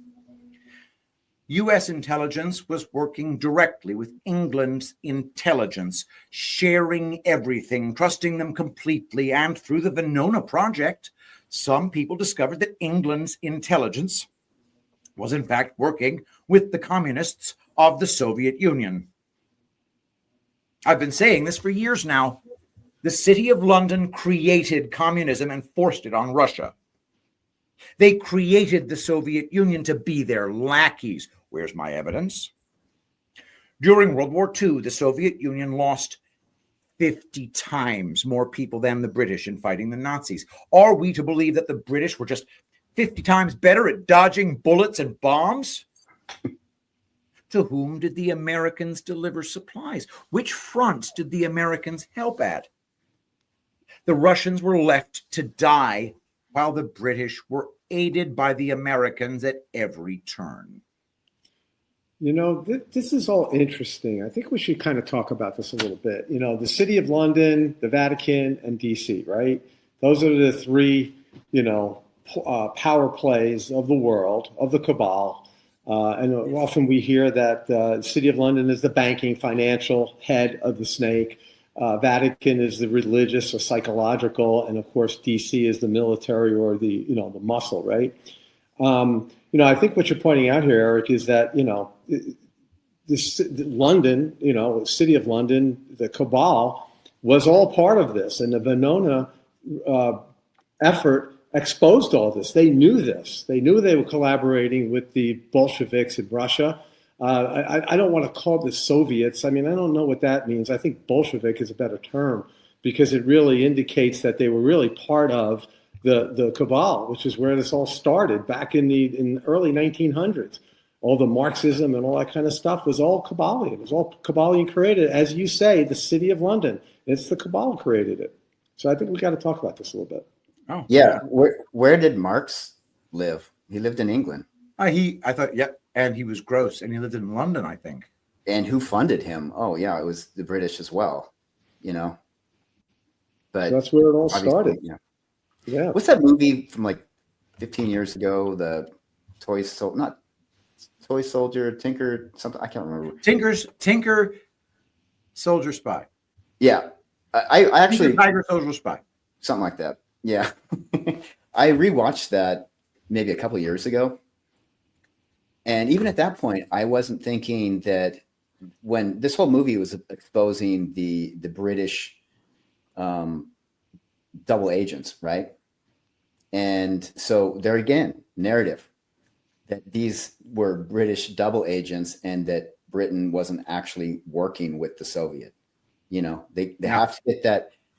US intelligence was working directly with England's intelligence, sharing everything, trusting them completely. And through the Venona Project, some people discovered that England's intelligence was in fact working with the communists of the Soviet Union. I've been saying this for years now. The City of London created communism and forced it on Russia. They created the Soviet Union to be their lackeys. Where's my evidence? During World War II, the Soviet Union lost 50 times more people than the British in fighting the Nazis. Are we to believe that the British were just 50 times better at dodging bullets and bombs? To whom did the Americans deliver supplies? Which fronts did the Americans help at? The Russians were left to die while the British were aided by the Americans at every turn. You know, this is all interesting. I think we should kind of talk about this a little bit. You know, the City of London, the Vatican, and DC, right? Those are the three, power plays of the world, of the cabal. And often we hear that the City of London is the banking, financial head of the snake. Vatican is the religious or psychological, and of course DC is the military or the muscle, right? I think what you're pointing out here, Eric, is that London, City of London, the cabal was all part of this, and the Venona effort exposed all this. They knew this. They knew they were collaborating with the Bolsheviks in Russia. I don't want to call this Soviets. I mean, I don't know what that means. I think Bolshevik is a better term because it really indicates that they were really part of the cabal, which is where this all started back in the early 1900s. All the Marxism and all that kind of stuff was all Kabbalion. It was all Kabbalion created. As you say, the City of London, it's the cabal created it. So I think we got to talk about this a little bit. Oh, yeah. Where did Marx live? He lived in England. I thought, yep. And he was gross, and he lived in London, I think. And who funded him? Oh, yeah, it was the British as well, But so that's where it all started. Yeah. What's that movie from like 15 years ago? The not Toy Soldier, Tinker, something, I can't remember. Tinker, Soldier, Spy. Yeah. I actually... Tiger, Soldier, Spy. Something like that. Yeah. I rewatched that maybe a couple of years ago. And even at that point, I wasn't thinking that when this whole movie was exposing the British double agents, right? And so there again, narrative that these were British double agents and that Britain wasn't actually working with the Soviet. They have to get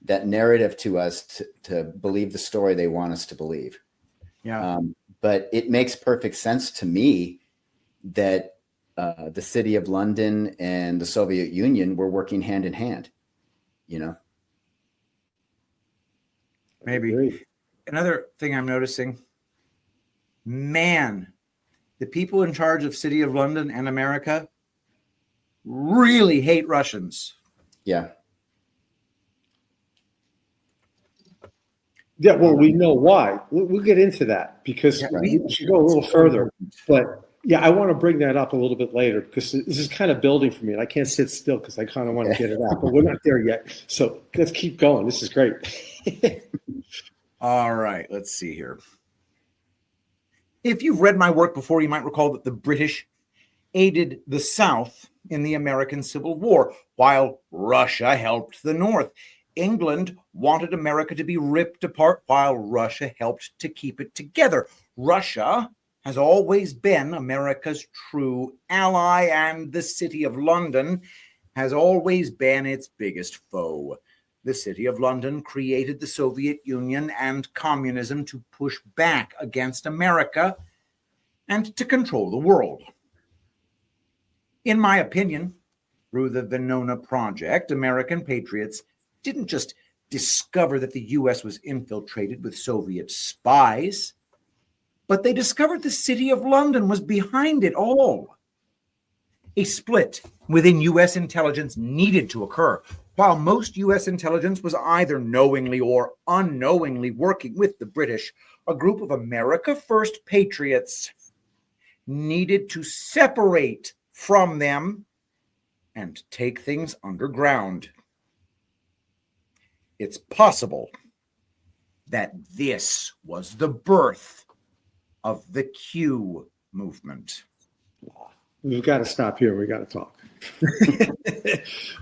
that narrative to us to believe the story they want us to believe. Yeah. But it makes perfect sense to me that the city of London and the Soviet Union were working hand in hand, you know? Maybe. Agreed. Another thing I'm noticing, man, the people in charge of City of London and America really hate Russians. Yeah. Yeah, well, we know why. We'll get into that because we should go a little further. But yeah, I want to bring that up a little bit later because this is kind of building for me, and I can't sit still because I kind of want to get it out. But we're not there yet, so let's keep going. This is great. All right, let's see here. If you've read my work before, you might recall that the British aided the South in the American Civil War, while Russia helped the North. England wanted America to be ripped apart, while Russia helped to keep it together. Russia has always been America's true ally, and the City of London has always been its biggest foe. The City of London created the Soviet Union and communism to push back against America and to control the world. In my opinion, through the Venona project, American patriots didn't just discover that the U.S. was infiltrated with Soviet spies, but they discovered the City of London was behind it all. A split within U.S. intelligence needed to occur. While most U.S. intelligence was either knowingly or unknowingly working with the British, a group of America First patriots needed to separate from them and take things underground. It's possible that this was the birth of the Q movement. We've got to stop here. We got to talk.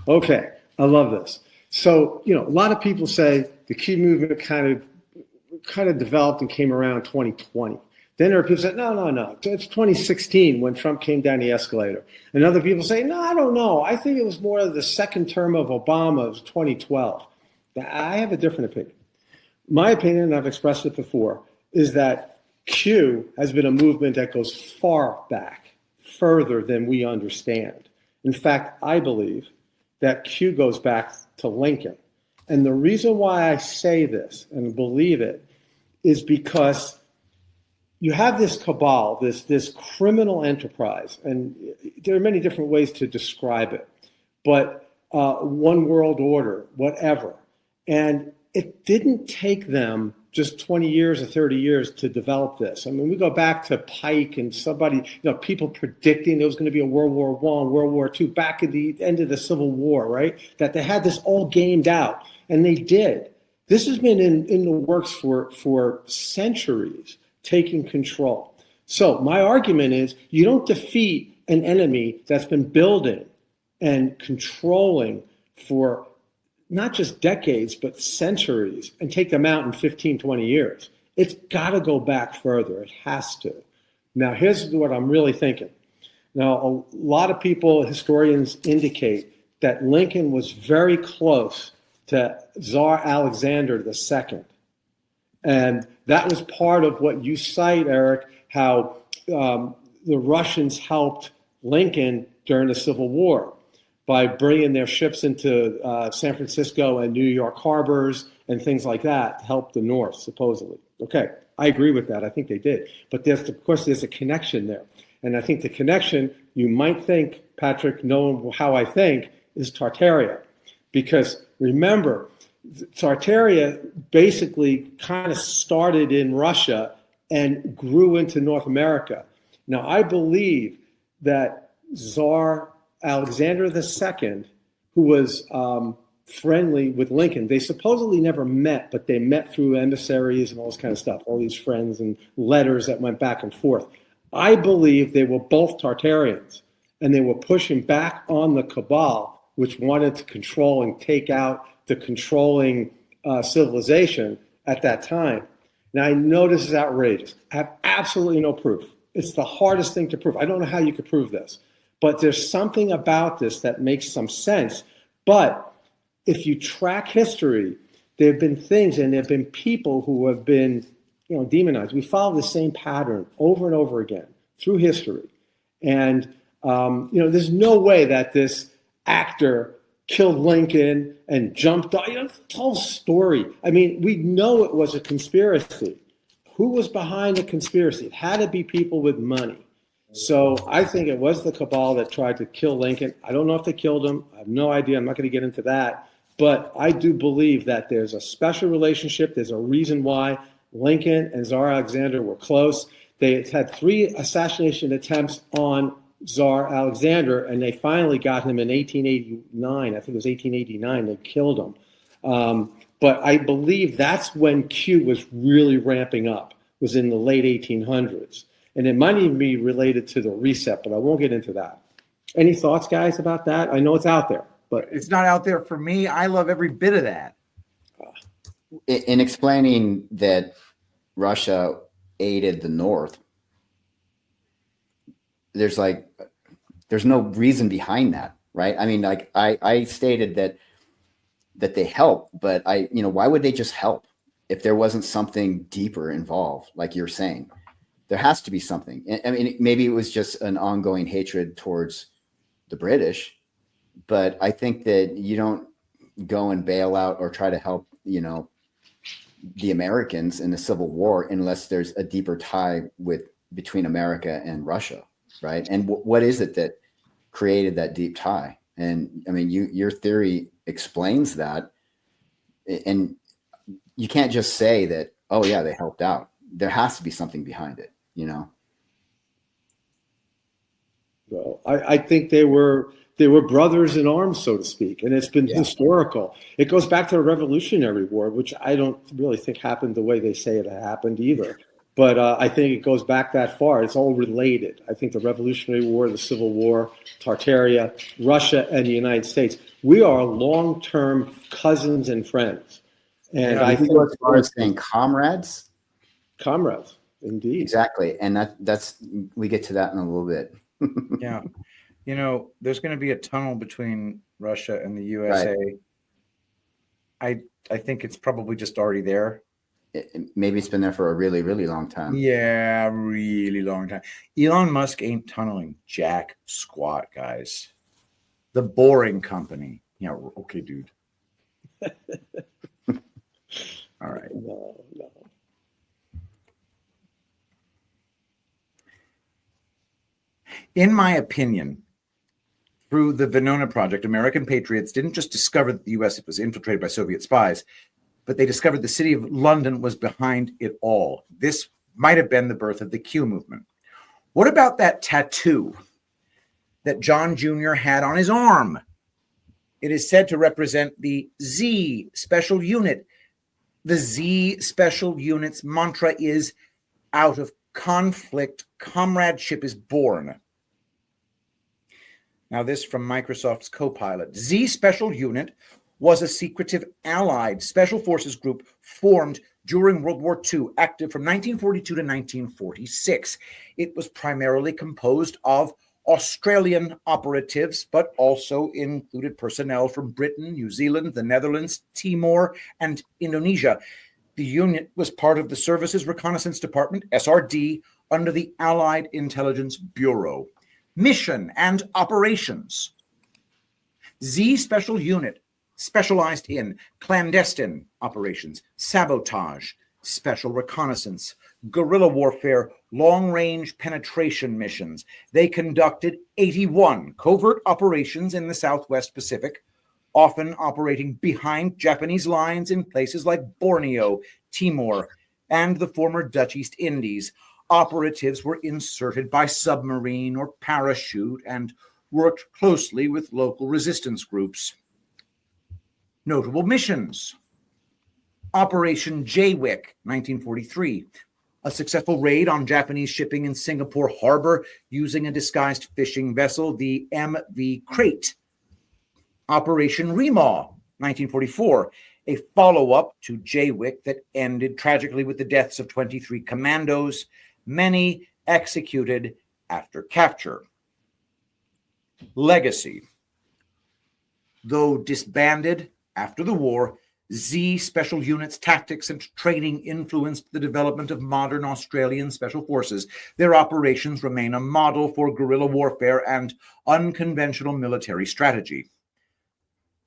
Okay, I love this. So, a lot of people say the Q movement kind of developed and came around 2020. Then there are people who say, no, it's 2016 when Trump came down the escalator. And other people say, no, I don't know. I think it was more of the second term of Obama, it was 2012. I have a different opinion. My opinion, and I've expressed it before, is that Q has been a movement that goes far back, further than we understand. In fact, I believe that Q goes back to Lincoln. And the reason why I say this and believe it is because you have this cabal, this criminal enterprise, and there are many different ways to describe it, but one world order, whatever. And it didn't take them just 20 years or 30 years to develop this. I mean, we go back to Pike and people predicting there was going to be a World War I, World War II, back at the end of the Civil War, right? That they had this all gamed out, and they did. This has been in the works for centuries, taking control. So my argument is you don't defeat an enemy that's been building and controlling for not just decades, but centuries, and take them out in 15, 20 years. It's got to go back further. It has to. Now, here's what I'm really thinking. Now, a lot of people, historians, indicate that Lincoln was very close to Tsar Alexander II. And that was part of what you cite, Eric, how the Russians helped Lincoln during the Civil War by bringing their ships into San Francisco and New York harbors and things like that to help the North, supposedly. Okay, I agree with that. I think they did. But of course, there's a connection there. And I think the connection, you might think, Patrick, knowing how I think, is Tartaria. Because remember, Tartaria basically kind of started in Russia and grew into North America. Now, I believe that Tsar Alexander II, who was friendly with Lincoln, they supposedly never met, but they met through emissaries and all this kind of stuff, all these friends and letters that went back and forth. I believe they were both Tartarians, and they were pushing back on the cabal, which wanted to control and take out the controlling civilization at that time. Now, I know this is outrageous. I have absolutely no proof. It's the hardest thing to prove. I don't know how you could prove this. But there's something about this that makes some sense. But if you track history, there have been things and there have been people who have been demonized. We follow the same pattern over and over again through history. And, there's no way that this actor killed Lincoln and jumped on, the whole story. I mean, we know it was a conspiracy. Who was behind the conspiracy? It had to be people with money. So I think it was the cabal that tried to kill Lincoln. I don't know if they killed him. I have no idea. I'm not going to get into that. But I do believe that there's a special relationship. There's a reason why Lincoln and Tsar Alexander were close. They had 3 assassination attempts on Tsar Alexander, and they finally got him in 1889. I think it was 1889. They killed him. But I believe that's when Q was really ramping up, was in the late 1800s. And it might even be related to the reset, but I won't get into that. Any thoughts, guys, about that? I know it's out there, but It's not out there for me. I love every bit of that. In explaining that Russia aided the North, there's no reason behind that, right? I mean, like I stated that they help, but why would they just help if there wasn't something deeper involved, like you're saying? There has to be something. I mean, maybe it was just an ongoing hatred towards the British, but I think that you don't go and bail out or try to help, the Americans in the Civil War unless there's a deeper tie between America and Russia, right? And what is it that created that deep tie? And I mean, your theory explains that, and you can't just say that, oh yeah, they helped out. There has to be something behind it. Well, I think they were brothers in arms, so to speak, and it's been historical. It goes back to the Revolutionary War, which I don't really think happened the way they say it happened either. But I think it goes back that far. It's all related. I think the Revolutionary War, the Civil War, Tartaria, Russia, and the United States. We are long-term cousins and friends. And I think as far as saying comrades. Comrades. Indeed. Exactly. And that's we get to that in a little bit. Yeah. There's going to be a tunnel between Russia and the USA. Right. I think it's probably just already there. Maybe it's been there for a really, really long time. Yeah, really long time. Elon Musk ain't tunneling jack squat, guys. The Boring Company. Yeah, okay, dude. All right. No. In my opinion, through the Venona project, American patriots didn't just discover that the U.S. was infiltrated by Soviet spies, but they discovered the city of London was behind it all. This might have been the birth of the Q movement. What about that tattoo that John Jr. had on his arm? It is said to represent the Z Special Unit. The Z Special Unit's mantra is, out of conflict, comradeship is born. Now, this from Microsoft's Copilot. Z Special Unit was a secretive allied special forces group formed during World War II, active from 1942 to 1946. It was primarily composed of Australian operatives, but also included personnel from Britain, New Zealand, the Netherlands, Timor, and Indonesia. The unit was part of the Services Reconnaissance Department, SRD, under the Allied Intelligence Bureau. Mission and operations. Z Special Unit specialized in clandestine operations, sabotage, special reconnaissance, guerrilla warfare, long-range penetration missions. They conducted 81 covert operations in the Southwest Pacific, often operating behind Japanese lines in places like Borneo, Timor, and the former Dutch East Indies. Operatives were inserted by submarine or parachute and worked closely with local resistance groups. Notable missions. Operation Jaywick, 1943, a successful raid on Japanese shipping in Singapore Harbor using a disguised fishing vessel, the MV Crate. Operation Remaw, 1944, a follow-up to Jaywick that ended tragically with the deaths of 23 commandos, many executed after capture. Legacy. Though disbanded after the war, Z Special Units' tactics and training influenced the development of modern Australian special forces. Their operations remain a model for guerrilla warfare and unconventional military strategy.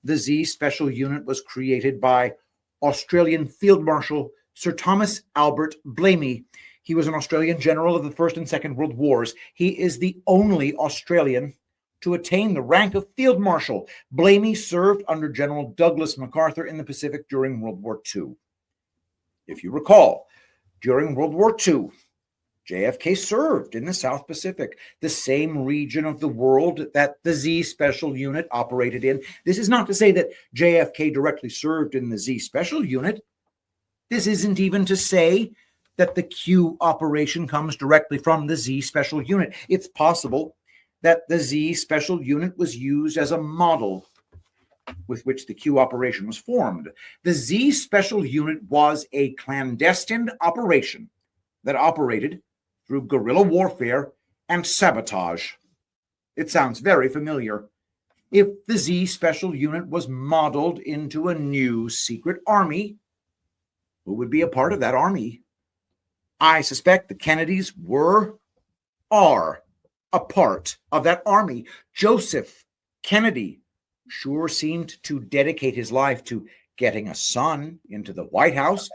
The Z Special Unit was created by Australian Field Marshal Sir Thomas Albert Blamey. He was an Australian general of the First and Second World Wars. He is the only Australian to attain the rank of Field Marshal. Blamey served under General Douglas MacArthur in the Pacific during World War II. If you recall, during World War II, JFK served in the South Pacific, the same region of the world that the Z Special Unit operated in. This is not to say that JFK directly served in the Z Special Unit. This isn't even to say that the Q operation comes directly from the Z Special Unit. It's possible that the Z Special Unit was used as a model with which the Q operation was formed. The Z Special Unit was a clandestine operation that operated through guerrilla warfare and sabotage. It sounds very familiar. If the Z Special Unit was modeled into a new secret army, who would be a part of that army? I suspect the Kennedys are a part of that army. Joseph Kennedy sure seemed to dedicate his life to getting a son into the White House.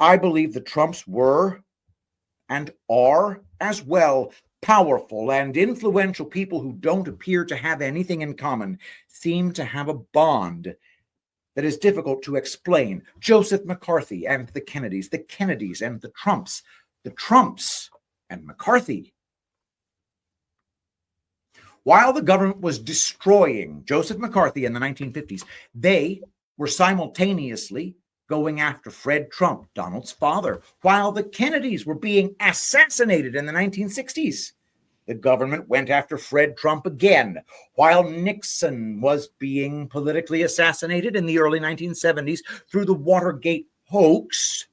I believe the Trumps were and are as well powerful and influential people who don't appear to have anything in common, seem to have a bond that is difficult to explain. Joseph McCarthy and the Kennedys and the Trumps and McCarthy. While the government was destroying Joseph McCarthy in the 1950s, they were simultaneously going after Fred Trump, Donald's father. While the Kennedys were being assassinated in the 1960s, the government went after Fred Trump again. While Nixon was being politically assassinated in the early 1970s through the Watergate hoax,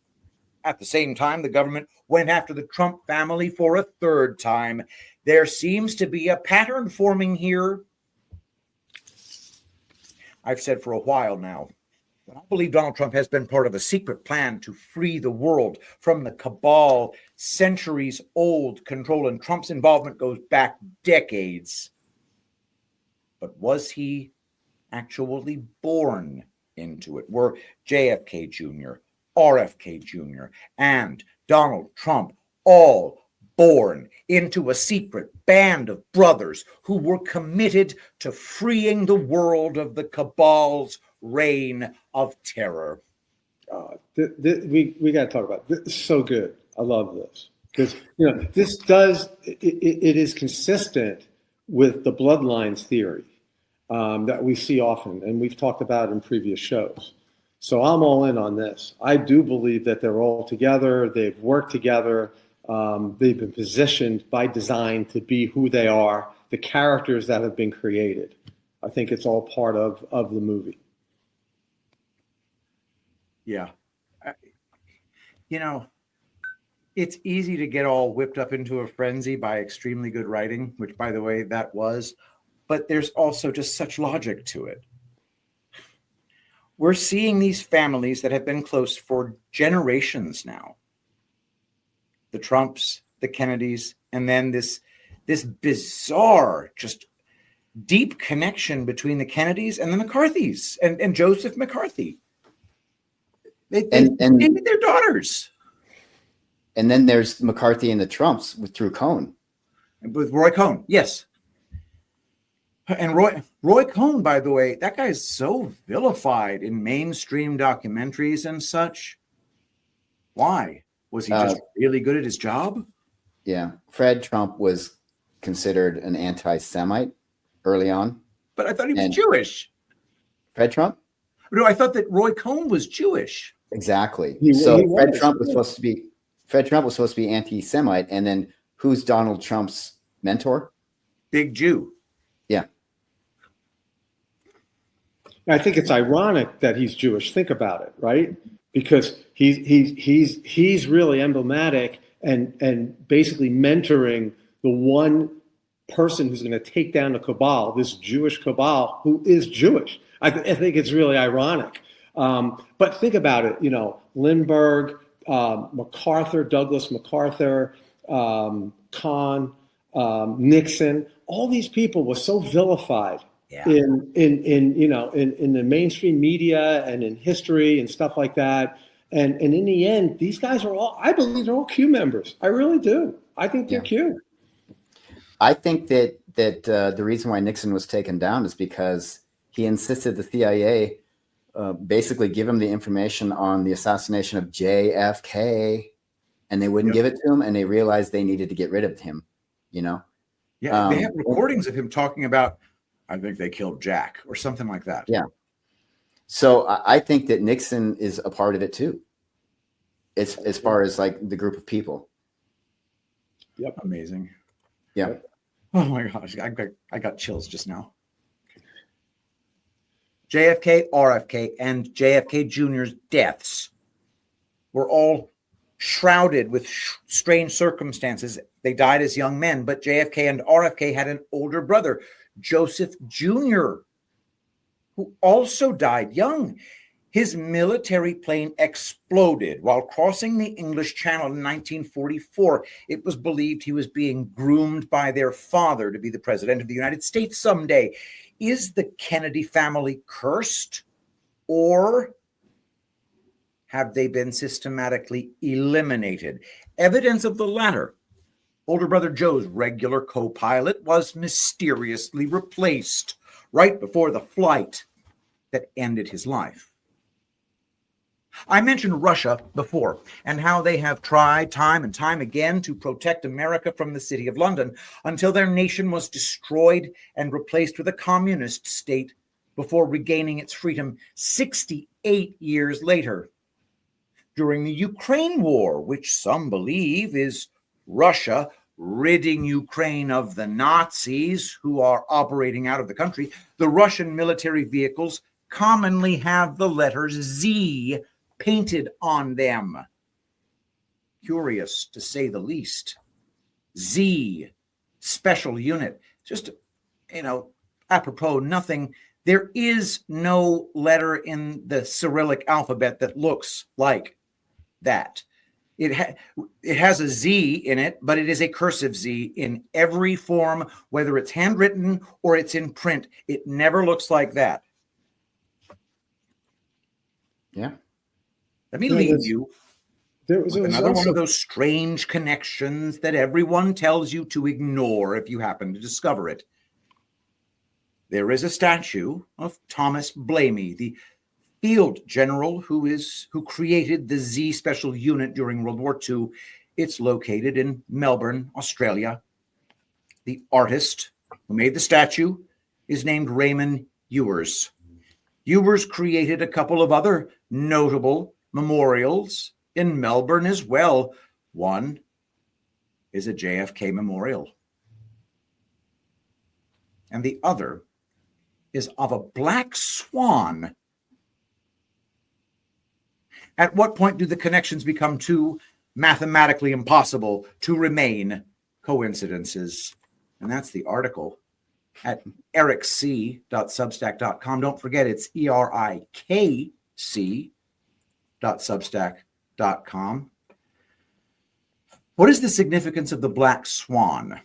at the same time, the government went after the Trump family for a third time. There seems to be a pattern forming here. I've said for a while now that I believe Donald Trump has been part of a secret plan to free the world from the cabal, centuries-old control, and Trump's involvement goes back decades. But was he actually born into it? Were JFK Jr., RFK Jr., and Donald Trump all born into a secret band of brothers who were committed to freeing the world of the cabal's reign of terror? We got to talk about this. It's so good. I love this because this it is consistent with the bloodlines theory that we see often, and we've talked about in previous shows. So I'm all in on this. I do believe that they're all together. They've worked together. They've been positioned by design to be who they are, the characters that have been created. I think it's all part of the movie. Yeah. It's easy to get all whipped up into a frenzy by extremely good writing, which, by the way, that was. But there's also just such logic to it. We're seeing these families that have been close for generations now. The Trumps, the Kennedys, and then this bizarre, just deep connection between the Kennedys and the McCarthys and Joseph McCarthy. They named their daughters. And then there's McCarthy and the Trumps through Cohn. With Roy Cohn, yes. And Roy Cohn, by the way, that guy is so vilified in mainstream documentaries and such. Why? Was he just really good at his job? Yeah. Fred Trump was considered an anti-Semite early on. But I thought he was Jewish. Fred Trump? No, I thought that Roy Cohn was Jewish. Exactly. Fred Trump was supposed to be anti-Semite. And then who's Donald Trump's mentor? Big Jew. Yeah. I think it's ironic that he's Jewish. Think about it, right? Because he's really emblematic and basically mentoring the one person who's going to take down the cabal, this Jewish cabal who is Jewish. I think it's really ironic. But think about it, Lindbergh, MacArthur, Douglas MacArthur, Kahn, Nixon, all these people were so vilified in the mainstream media and in history and stuff like that. And in the end, these guys are all, I believe they're all Q members. I really do. I think they're Q. I think that the reason why Nixon was taken down is because he insisted the CIA basically give him the information on the assassination of JFK, and they wouldn't give it to him, and they realized they needed to get rid of him. Yeah, they have recordings of him talking about, I think they killed Jack or something like that. Yeah. So I think that Nixon is a part of it too. As far as like the group of people. Yep. Amazing. Yeah. Yep. Oh my gosh, I got chills just now. JFK, RFK, and JFK Jr.'s deaths were all shrouded with strange circumstances. They died as young men, but JFK and RFK had an older brother, Joseph Jr., who also died young. His military plane exploded while crossing the English Channel in 1944. It was believed he was being groomed by their father to be the president of the United States someday. Is the Kennedy family cursed, or have they been systematically eliminated? Evidence of the latter. Older brother Joe's regular co-pilot was mysteriously replaced right before the flight that ended his life. I mentioned Russia before and how they have tried time and time again to protect America from the City of London until their nation was destroyed and replaced with a communist state before regaining its freedom 68 years later. During the Ukraine war, which some believe is Russia ridding Ukraine of the Nazis who are operating out of the country, the Russian military vehicles commonly have the letters Z painted on them. Curious, to say the least. Z, special unit. Just, apropos nothing. There is no letter in the Cyrillic alphabet that looks like that. It has a Z in it, but it is a cursive Z in every form, whether it's handwritten or it's in print. It never looks like that. Yeah. Let me leave you with another one of those strange connections that everyone tells you to ignore if you happen to discover it. There is a statue of Thomas Blamey, the field general who created the Z special unit during World War II. It's located in Melbourne, Australia. The artist who made the statue is named Raymond Ewers. Ewers created a couple of other notable memorials in Melbourne as well. One is a JFK memorial, and the other is of a black swan. At what point do the connections become too mathematically impossible to remain coincidences? And that's the article at erikc.substack.com. Don't forget, it's erikc.substack.com. What is the significance of the black swan?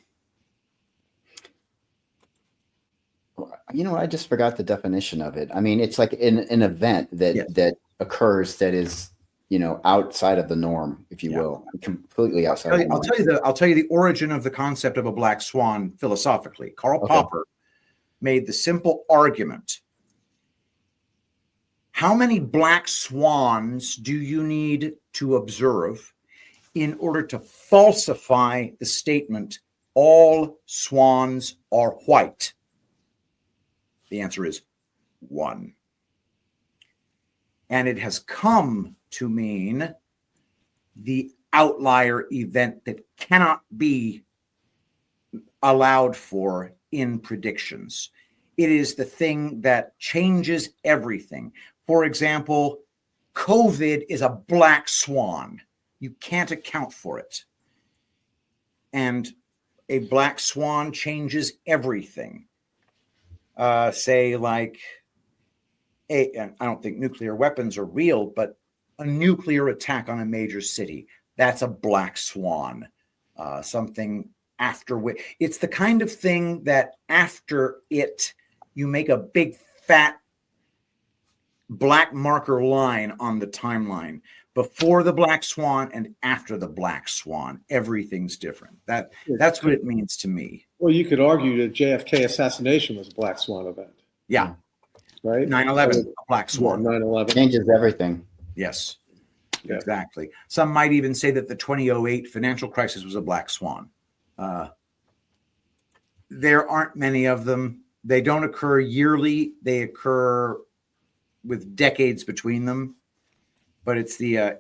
I just forgot the definition of it. I mean, it's like an event that occurs that is, outside of the norm, if you will, completely outside. I'll tell you the origin of the concept of a black swan philosophically. Karl Popper made the simple argument: how many black swans do you need to observe in order to falsify the statement, all swans are white? The answer is 1. And it has come to mean the outlier event that cannot be allowed for in predictions. It is the thing that changes everything. For example, COVID is a black swan. You can't account for it. And a black swan changes everything. Say like and I don't think nuclear weapons are real, but a nuclear attack on a major city, that's a black swan. Something after which, it's the kind of thing that after it, you make a big fat black marker line on the timeline. Before the black swan and after the black swan, everything's different. That's what it means to me. Well, you could argue that JFK assassination was a black swan event. Yeah. Right? 9/11, a black swan. 9/11. Changes everything. Yes, Yeah. exactly. Some might even say that the 2008 financial crisis was a black swan. There aren't many of them. They don't occur yearly. They occur with decades between them. But it's the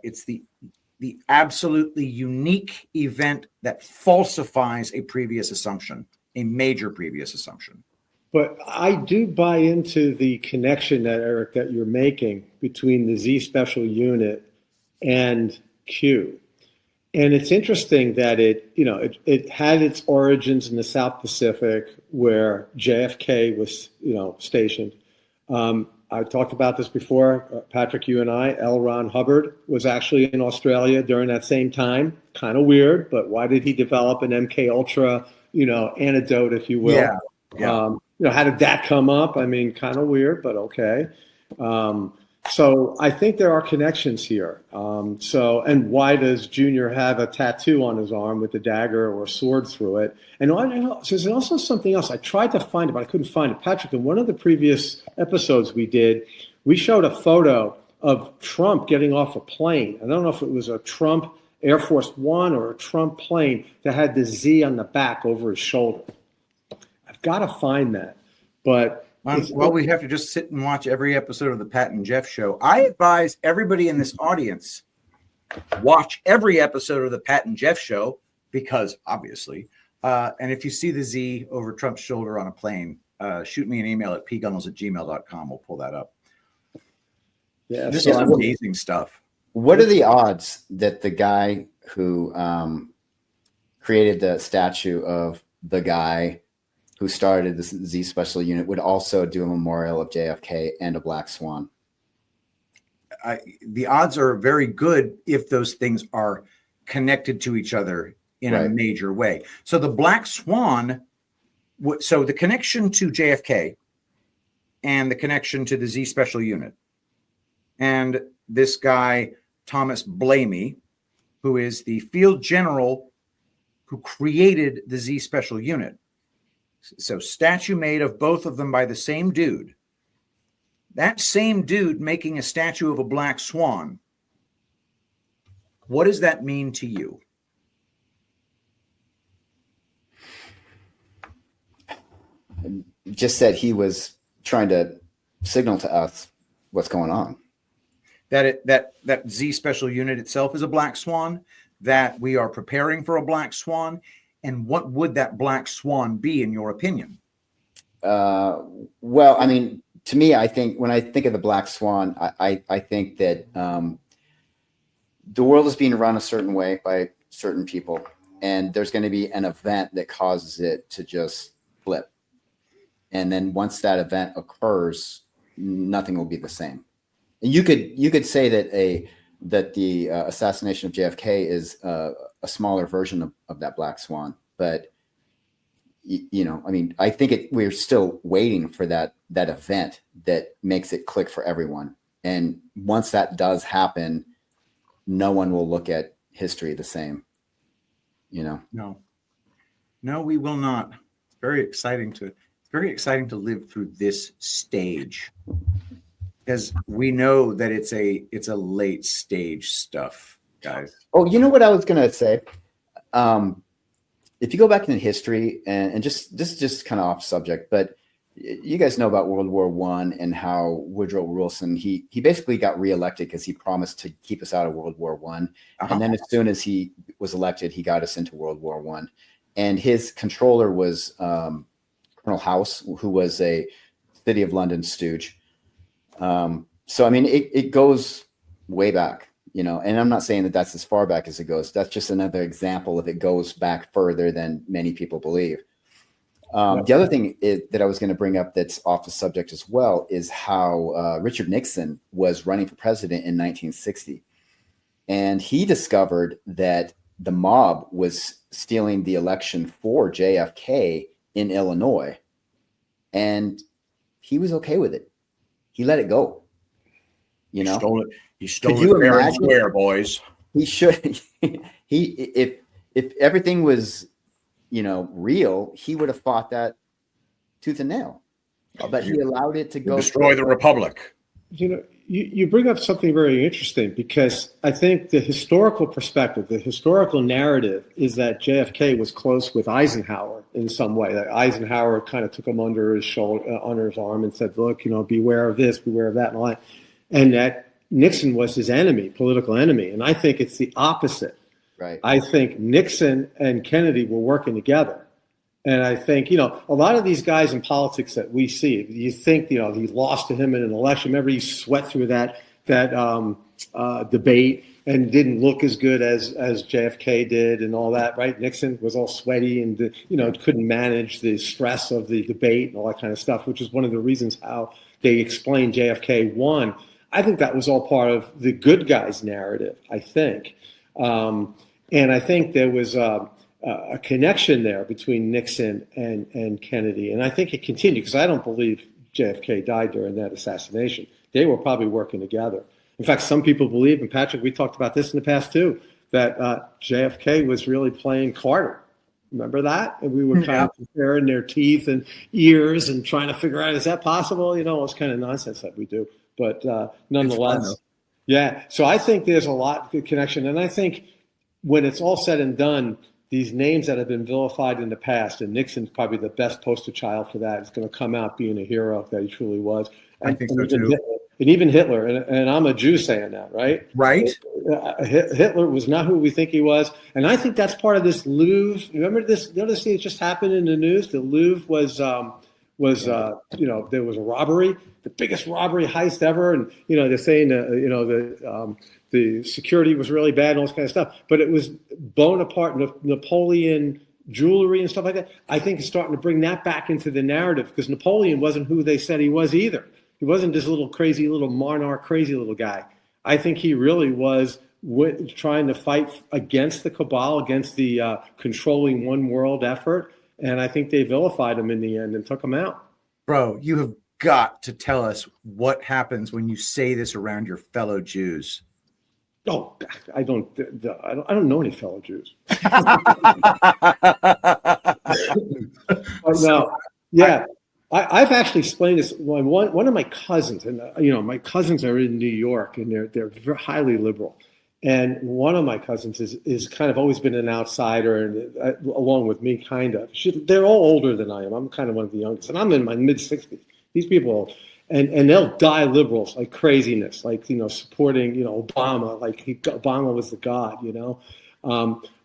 absolutely unique event that falsifies a previous assumption, a major previous assumption. But I do buy into the connection that, Eric, that you're making between the Z Special Unit and Q. And it's interesting that it had its origins in the South Pacific where JFK was, stationed. I talked about this before, Patrick, you and I. L. Ron Hubbard was actually in Australia during that same time. Kind of weird, but why did he develop an MK Ultra, antidote, if you will? Yeah. How did that come up? I mean, kind of weird, but okay. So I think there are connections here. And why does Junior have a tattoo on his arm with a dagger or a sword through it? And there's also something else. I tried to find it, but I couldn't find it. Patrick, in one of the previous episodes we did, we showed a photo of Trump getting off a plane. I don't know if it was a Trump Air Force One or a Trump plane that had the Z on the back over his shoulder. I've got to find that. But well, we have to just sit and watch every episode of the Pat and Jeff show. I advise everybody in this audience watch every episode of the Pat and Jeff show because obviously, and if you see the Z over Trump's shoulder on a plane, shoot me an email at pgunnels@gmail.com. We'll pull that up. Yeah, this is amazing stuff. What are the odds that the guy who created the statue of the guy who started the Z Special Unit would also do a memorial of JFK and a black swan? The odds are very good if those things are connected to each other in a major way. So the black swan, so the connection to JFK and the connection to the Z Special Unit and this guy, Thomas Blamey, who is the field general who created the Z Special Unit. So statue made of both of them by the same dude. That same dude making a statue of a black swan. What does that mean to you? Just that he was trying to signal to us what's going on. That Z Special Unit itself is a black swan, that we are preparing for a black swan. And what would that black swan be, in your opinion? Well, I mean, to me, I think when I think of the black swan, I think that the world is being run a certain way by certain people, and there's going to be an event that causes it to just flip. And then once that event occurs, nothing will be the same. And you could say that the assassination of JFK is a smaller version of that black swan, but I mean, I think we're still waiting for that event that makes it click for everyone. And once that does happen, no one will look at history the same, No, we will not. It's very exciting to live through this stage, because we know that it's a late stage stuff, guys. Oh, you know what I was going to say? If you go back in history and just, this is just kind of off subject, but you guys know about World War I and how Woodrow Wilson, he basically got reelected because he promised to keep us out of World War I. And then as soon as he was elected, he got us into World War I. And his controller was Colonel House, who was a City of London stooge. So, I mean, it goes way back, and I'm not saying that that's as far back as it goes. That's just another example of it goes back further than many people believe. The other thing that I was going to bring up that's off the subject as well is how Richard Nixon was running for president in 1960. And he discovered that the mob was stealing the election for JFK in Illinois. And he was okay with it. He let it go. You know, He stole Could you it fair and imagine? square, boys. he should. If everything was, real, he would have fought that tooth and nail. But he allowed it to go Destroy the republic. You bring up something very interesting, because I think the historical perspective, the historical narrative is that JFK was close with Eisenhower in some way. That Eisenhower kind of took him under his shoulder, under his arm, and said, "Look, beware of this, beware of that," and all that. And that Nixon was his enemy, political enemy. And I think it's the opposite. Right. I think Nixon and Kennedy were working together. And I think, a lot of these guys in politics that we see, you think, he lost to him in an election. Remember, he sweat through that debate and didn't look as good as JFK did and all that, right? Nixon was all sweaty and, couldn't manage the stress of the debate and all that kind of stuff, which is one of the reasons how they explained JFK won. I think that was all part of the good guys narrative, I think. And I think there was a connection there between Nixon and Kennedy. And I think it continued, because I don't believe JFK died during that assassination. They were probably working together. In fact, some people believe, and Patrick, we talked about this in the past too, that JFK was really playing Carter. Remember that? And we were kind of comparing their teeth and ears and trying to figure out, is that possible? It's kind of nonsense that we do. But nonetheless, yeah. So I think there's a lot of connection. And I think when it's all said and done, these names that have been vilified in the past, and Nixon's probably the best poster child for that, is going to come out being a hero that he truly was. I think so too. And even Hitler, and I'm a Jew saying that, right? Right. Hitler was not who we think he was. And I think that's part of this Louvre. Remember this? The other thing that just happened in the news? The Louvre was there was a robbery, the biggest robbery heist ever. And, they're saying, the security was really bad and all this kind of stuff. But it was Bonaparte, Napoleon jewelry and stuff like that. I think it's starting to bring that back into the narrative, because Napoleon wasn't who they said he was either. He wasn't this little crazy little monarch, crazy little guy. I think he really was trying to fight against the cabal, against the controlling one world effort. And I think they vilified him in the end and took him out. Bro, you have got to tell us what happens when you say this around your fellow Jews. Oh, I don't know any fellow Jews. No, yeah. I've actually explained this. One of my cousins, and my cousins are in New York, and they're very highly liberal. And one of my cousins is kind of always been an outsider, and along with me, kind of. They're all older than I am. I'm kind of one of the youngest, and I'm in my mid-60s. These people, and they'll die liberals like craziness, like supporting Obama, like Obama was the god,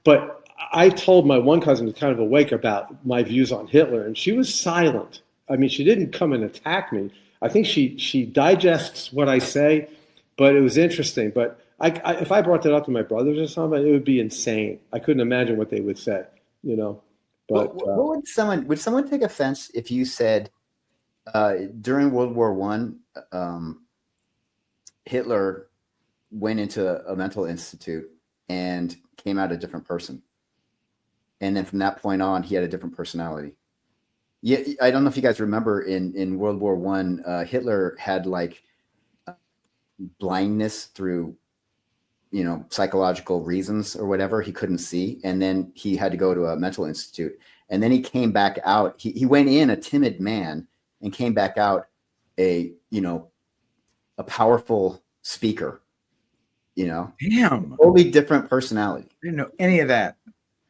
But I told my one cousin, who's kind of awake, about my views on Hitler, and she was silent. I mean, she didn't come and attack me. I think she digests what I say, but it was interesting. But if I brought that up to my brothers or something, it would be insane. I couldn't imagine what they would say, But would someone take offense if you said during World War I, Hitler went into a mental institute and came out a different person, and then from that point on, he had a different personality? Yeah, I don't know if you guys remember in World War I, Hitler had like blindness through, psychological reasons or whatever. He couldn't see. And then he had to go to a mental institute. And then he came back out. He went in a timid man and came back out a powerful speaker, Damn. totally different personality. I didn't know any of that.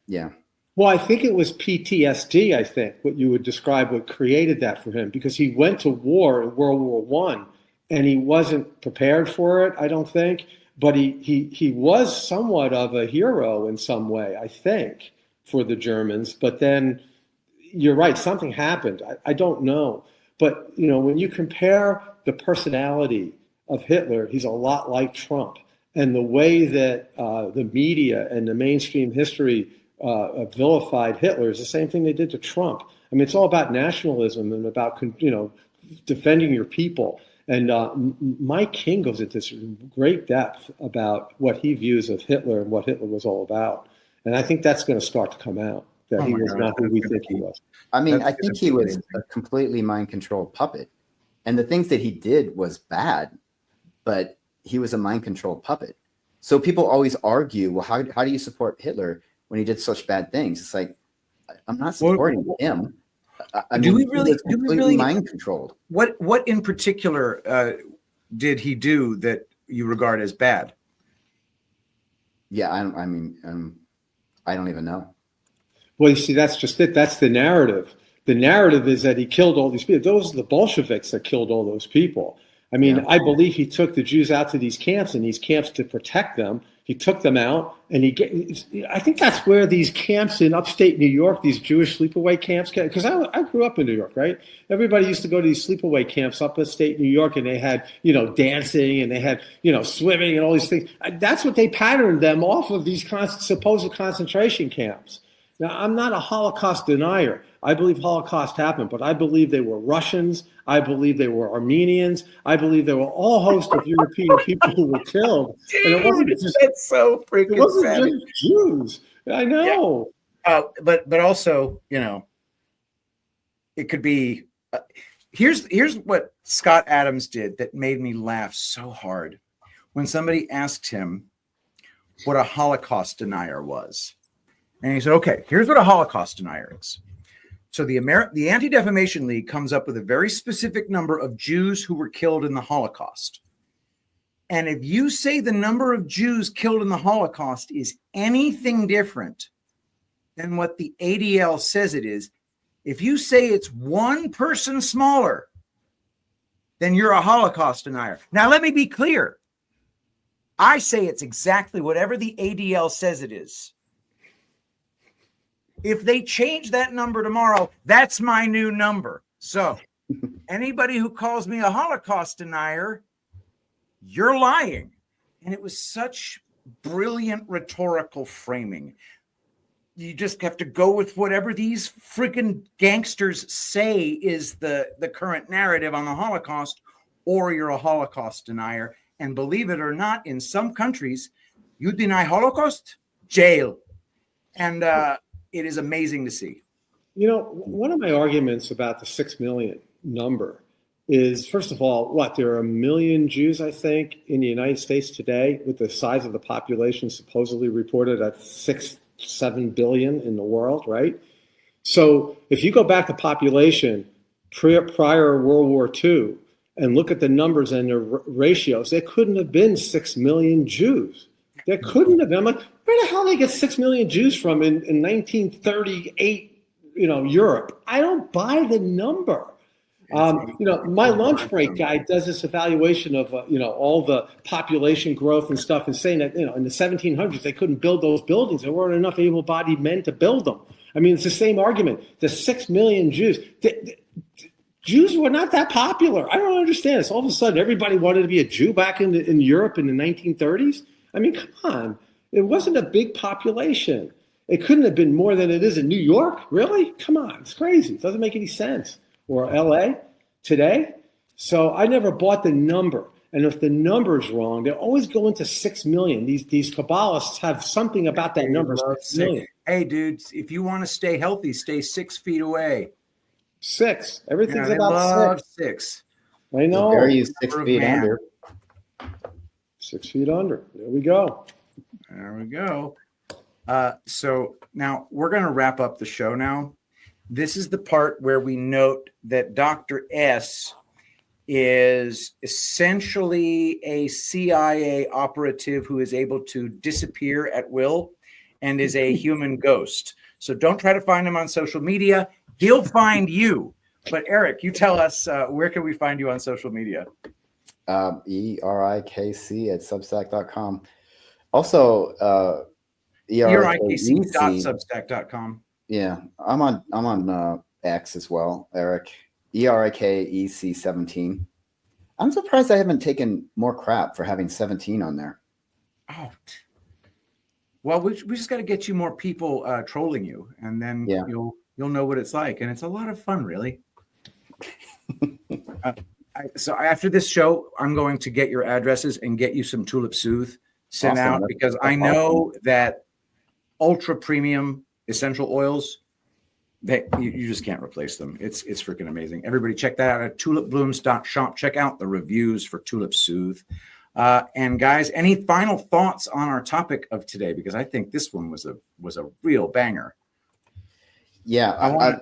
Yeah. Well, I think it was PTSD, I think, what you would describe, what created that for him, because he went to war in World War I and he wasn't prepared for it, I don't think. But he was somewhat of a hero in some way, I think, for the Germans. But then you're right, something happened. I don't know. But, when you compare the personality of Hitler, he's a lot like Trump. And the way that the media and the mainstream history vilified Hitler is the same thing they did to Trump. I mean, it's all about nationalism and about, defending your people. And Mike King goes into this great depth about what he views of Hitler and what Hitler was all about. And I think that's going to start to come out, that he was not who we think he was. I mean, I think he was a completely mind-controlled puppet. And the things that he did was bad, but he was a mind-controlled puppet. So people always argue, well, how do you support Hitler when he did such bad things? It's like, I'm not supporting him. Do we really mind controlled? What in particular did he do that you regard as bad? Yeah, I don't even know. Well, you see, that's just it. That's the narrative. The narrative is that he killed all these people. Those are the Bolsheviks that killed all those people. I mean, I believe he took the Jews out to these camps to protect them. He took them out, and I think that's where these camps in upstate New York, these Jewish sleepaway camps, because I grew up in New York, right? Everybody used to go to these sleepaway camps upstate New York, and they had, dancing, and they had, swimming and all these things. That's what they patterned them off of, these supposed concentration camps. Now, I'm not a Holocaust denier. I believe Holocaust happened, but I believe they were Russians. I believe they were Armenians. I believe there were all hosts of European people who were killed. Dude, and it wasn't just, that's so freaking it wasn't savage. Just Jews. I know. Yeah. But also, it could be. Here's what Scott Adams did that made me laugh so hard when somebody asked him what a Holocaust denier was. And he said, okay, here's what a Holocaust denier is. So the Anti-Defamation League comes up with a very specific number of Jews who were killed in the Holocaust. And if you say the number of Jews killed in the Holocaust is anything different than what the ADL says it is, if you say it's one person smaller, then you're a Holocaust denier. Now, let me be clear. I say it's exactly whatever the ADL says it is. If they change that number tomorrow, that's my new number. So anybody who calls me a Holocaust denier, you're lying. And it was such brilliant rhetorical framing. You just have to go with whatever these freaking gangsters say is the current narrative on the Holocaust, or you're a Holocaust denier. And believe it or not, in some countries, you deny Holocaust, jail. And it is amazing to see. One of my arguments about the 6 million number is, first of all, there are 1 million Jews, I think, in the United States today, with the size of the population supposedly reported at 6-7 billion in the world, right? So if you go back to population prior World War II and look at the numbers and the ratios, there couldn't have been 6 million Jews. There couldn't have been. I'm like, where the hell did they get 6 million Jews from in 1938, Europe? I don't buy the number. My lunch break guy does this evaluation of, all the population growth and stuff, and saying that, in the 1700s, they couldn't build those buildings. There weren't enough able-bodied men to build them. I mean, it's the same argument. The 6 million Jews. Jews were not that popular. I don't understand this. All of a sudden, everybody wanted to be a Jew back in Europe in the 1930s. I mean, come on. It wasn't a big population. It couldn't have been more than it is in New York. Really? Come on. It's crazy. It doesn't make any sense. Or LA today. So I never bought the number. And if the number's wrong, they always go into 6 million. These Kabbalists have something about that number. 6 million. Hey, dudes, if you want to stay healthy, stay 6 feet away. 6. Everything's about 6. I know. There you 6 feet under. 6 feet under. There we go. There we go. So now we're going to wrap up the show now. This is the part where we note that Dr. S is essentially a CIA operative who is able to disappear at will and is a human ghost. So don't try to find him on social media. He'll find you. But Erik, you tell us, where can we find you on social media? ERIKC@substack.com. Also, ERIKC.substack.com. Yeah, I'm on X as well, Erik. ERIKEC17. I'm surprised I haven't taken more crap for having 17 on there. Oh, well, we just got to get you more people trolling you, and then you'll know what it's like. And it's a lot of fun, really. So after this show, I'm going to get your addresses and get you some Tulip Soothe sent Awesome. out, because I know that ultra premium essential oils, that you just can't replace them. It's freaking amazing. Everybody check that out at tulipblooms.shop. Check out the reviews for Tulip Soothe. And guys, any final thoughts on our topic of today? Because I think this one was a real banger. Yeah.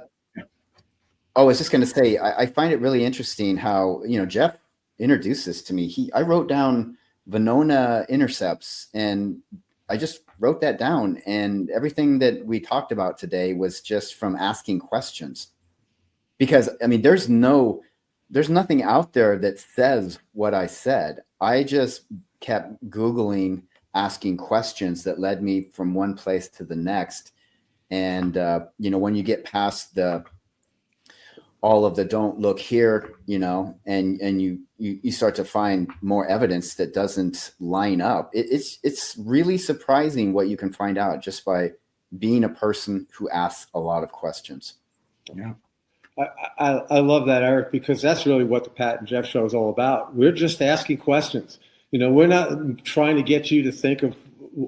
I was just going to say, I find it really interesting how, Jeff introduced this to me. I wrote down Venona intercepts, and I just wrote that down, and everything that we talked about today was just from asking questions. Because there's nothing out there that says what I said. I just kept Googling, asking questions that led me from one place to the next. And, when you get past all of the don't look here, and you start to find more evidence that doesn't line up. It's really surprising what you can find out just by being a person who asks a lot of questions. Yeah. I love that, Eric, because that's really what the Pat and Jeff show is all about. We're just asking questions. We're not trying to get you to think of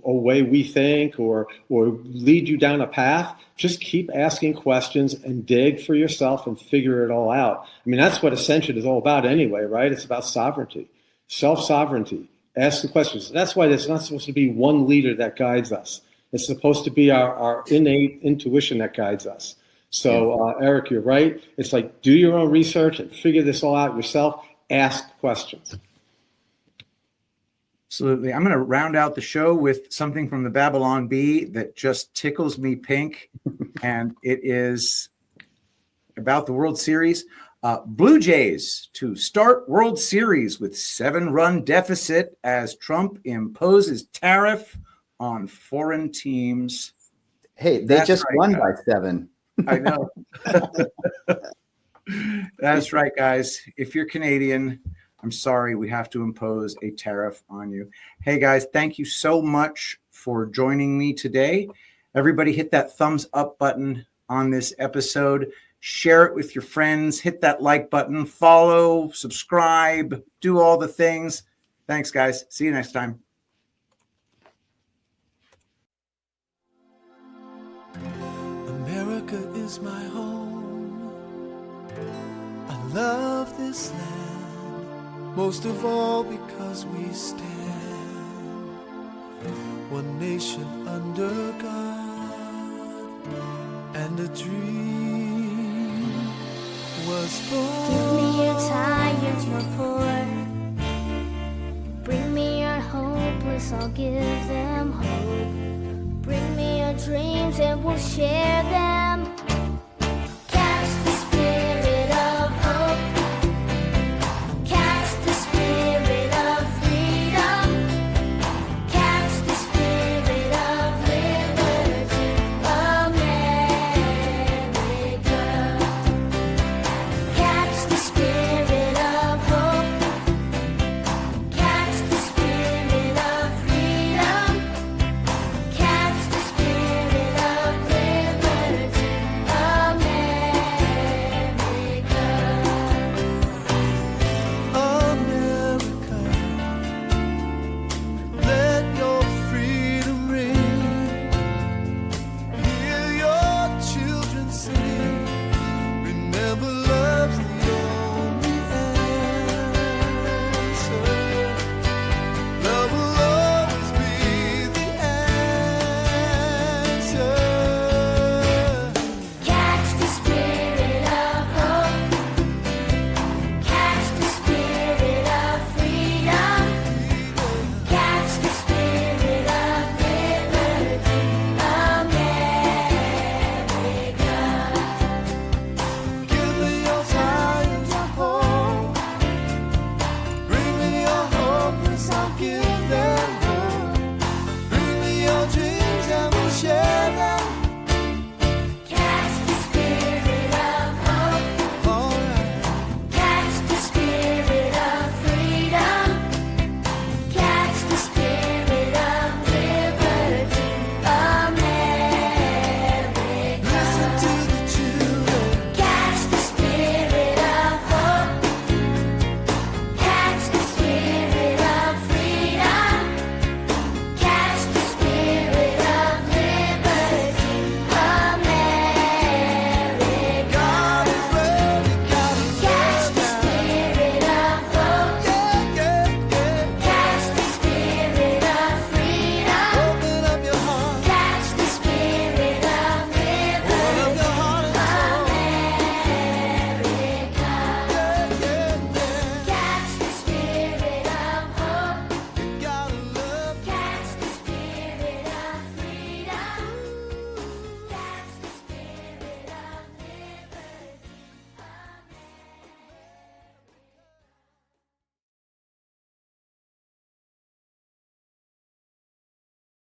a way we think or lead you down a path. Just keep asking questions and dig for yourself and figure it all out. That's what Ascension is all about anyway, right? It's about sovereignty, self-sovereignty. Ask the questions. That's why there's not supposed to be one leader that guides us. It's supposed to be our innate intuition that guides us. So, Eric, you're right. It's like, do your own research and figure this all out yourself. Ask questions. Absolutely. I'm going to round out the show with something from the Babylon Bee that just tickles me pink. And it is about the World Series. Blue Jays to start World Series with 7-run deficit as Trump imposes tariff on foreign teams. Hey, they just won by 7. I know. That's right, guys. If you're Canadian, I'm sorry, we have to impose a tariff on you. Hey, guys, thank you so much for joining me today. Everybody hit that thumbs up button on this episode. Share it with your friends. Hit that like button. Follow, subscribe, do all the things. Thanks, guys. See you next time. America is my home. I love this land, most of all because we stand one nation under God, and a dream was born. Give me your tired, your poor. Bring me your hopeless, I'll give them hope. Bring me your dreams and we'll share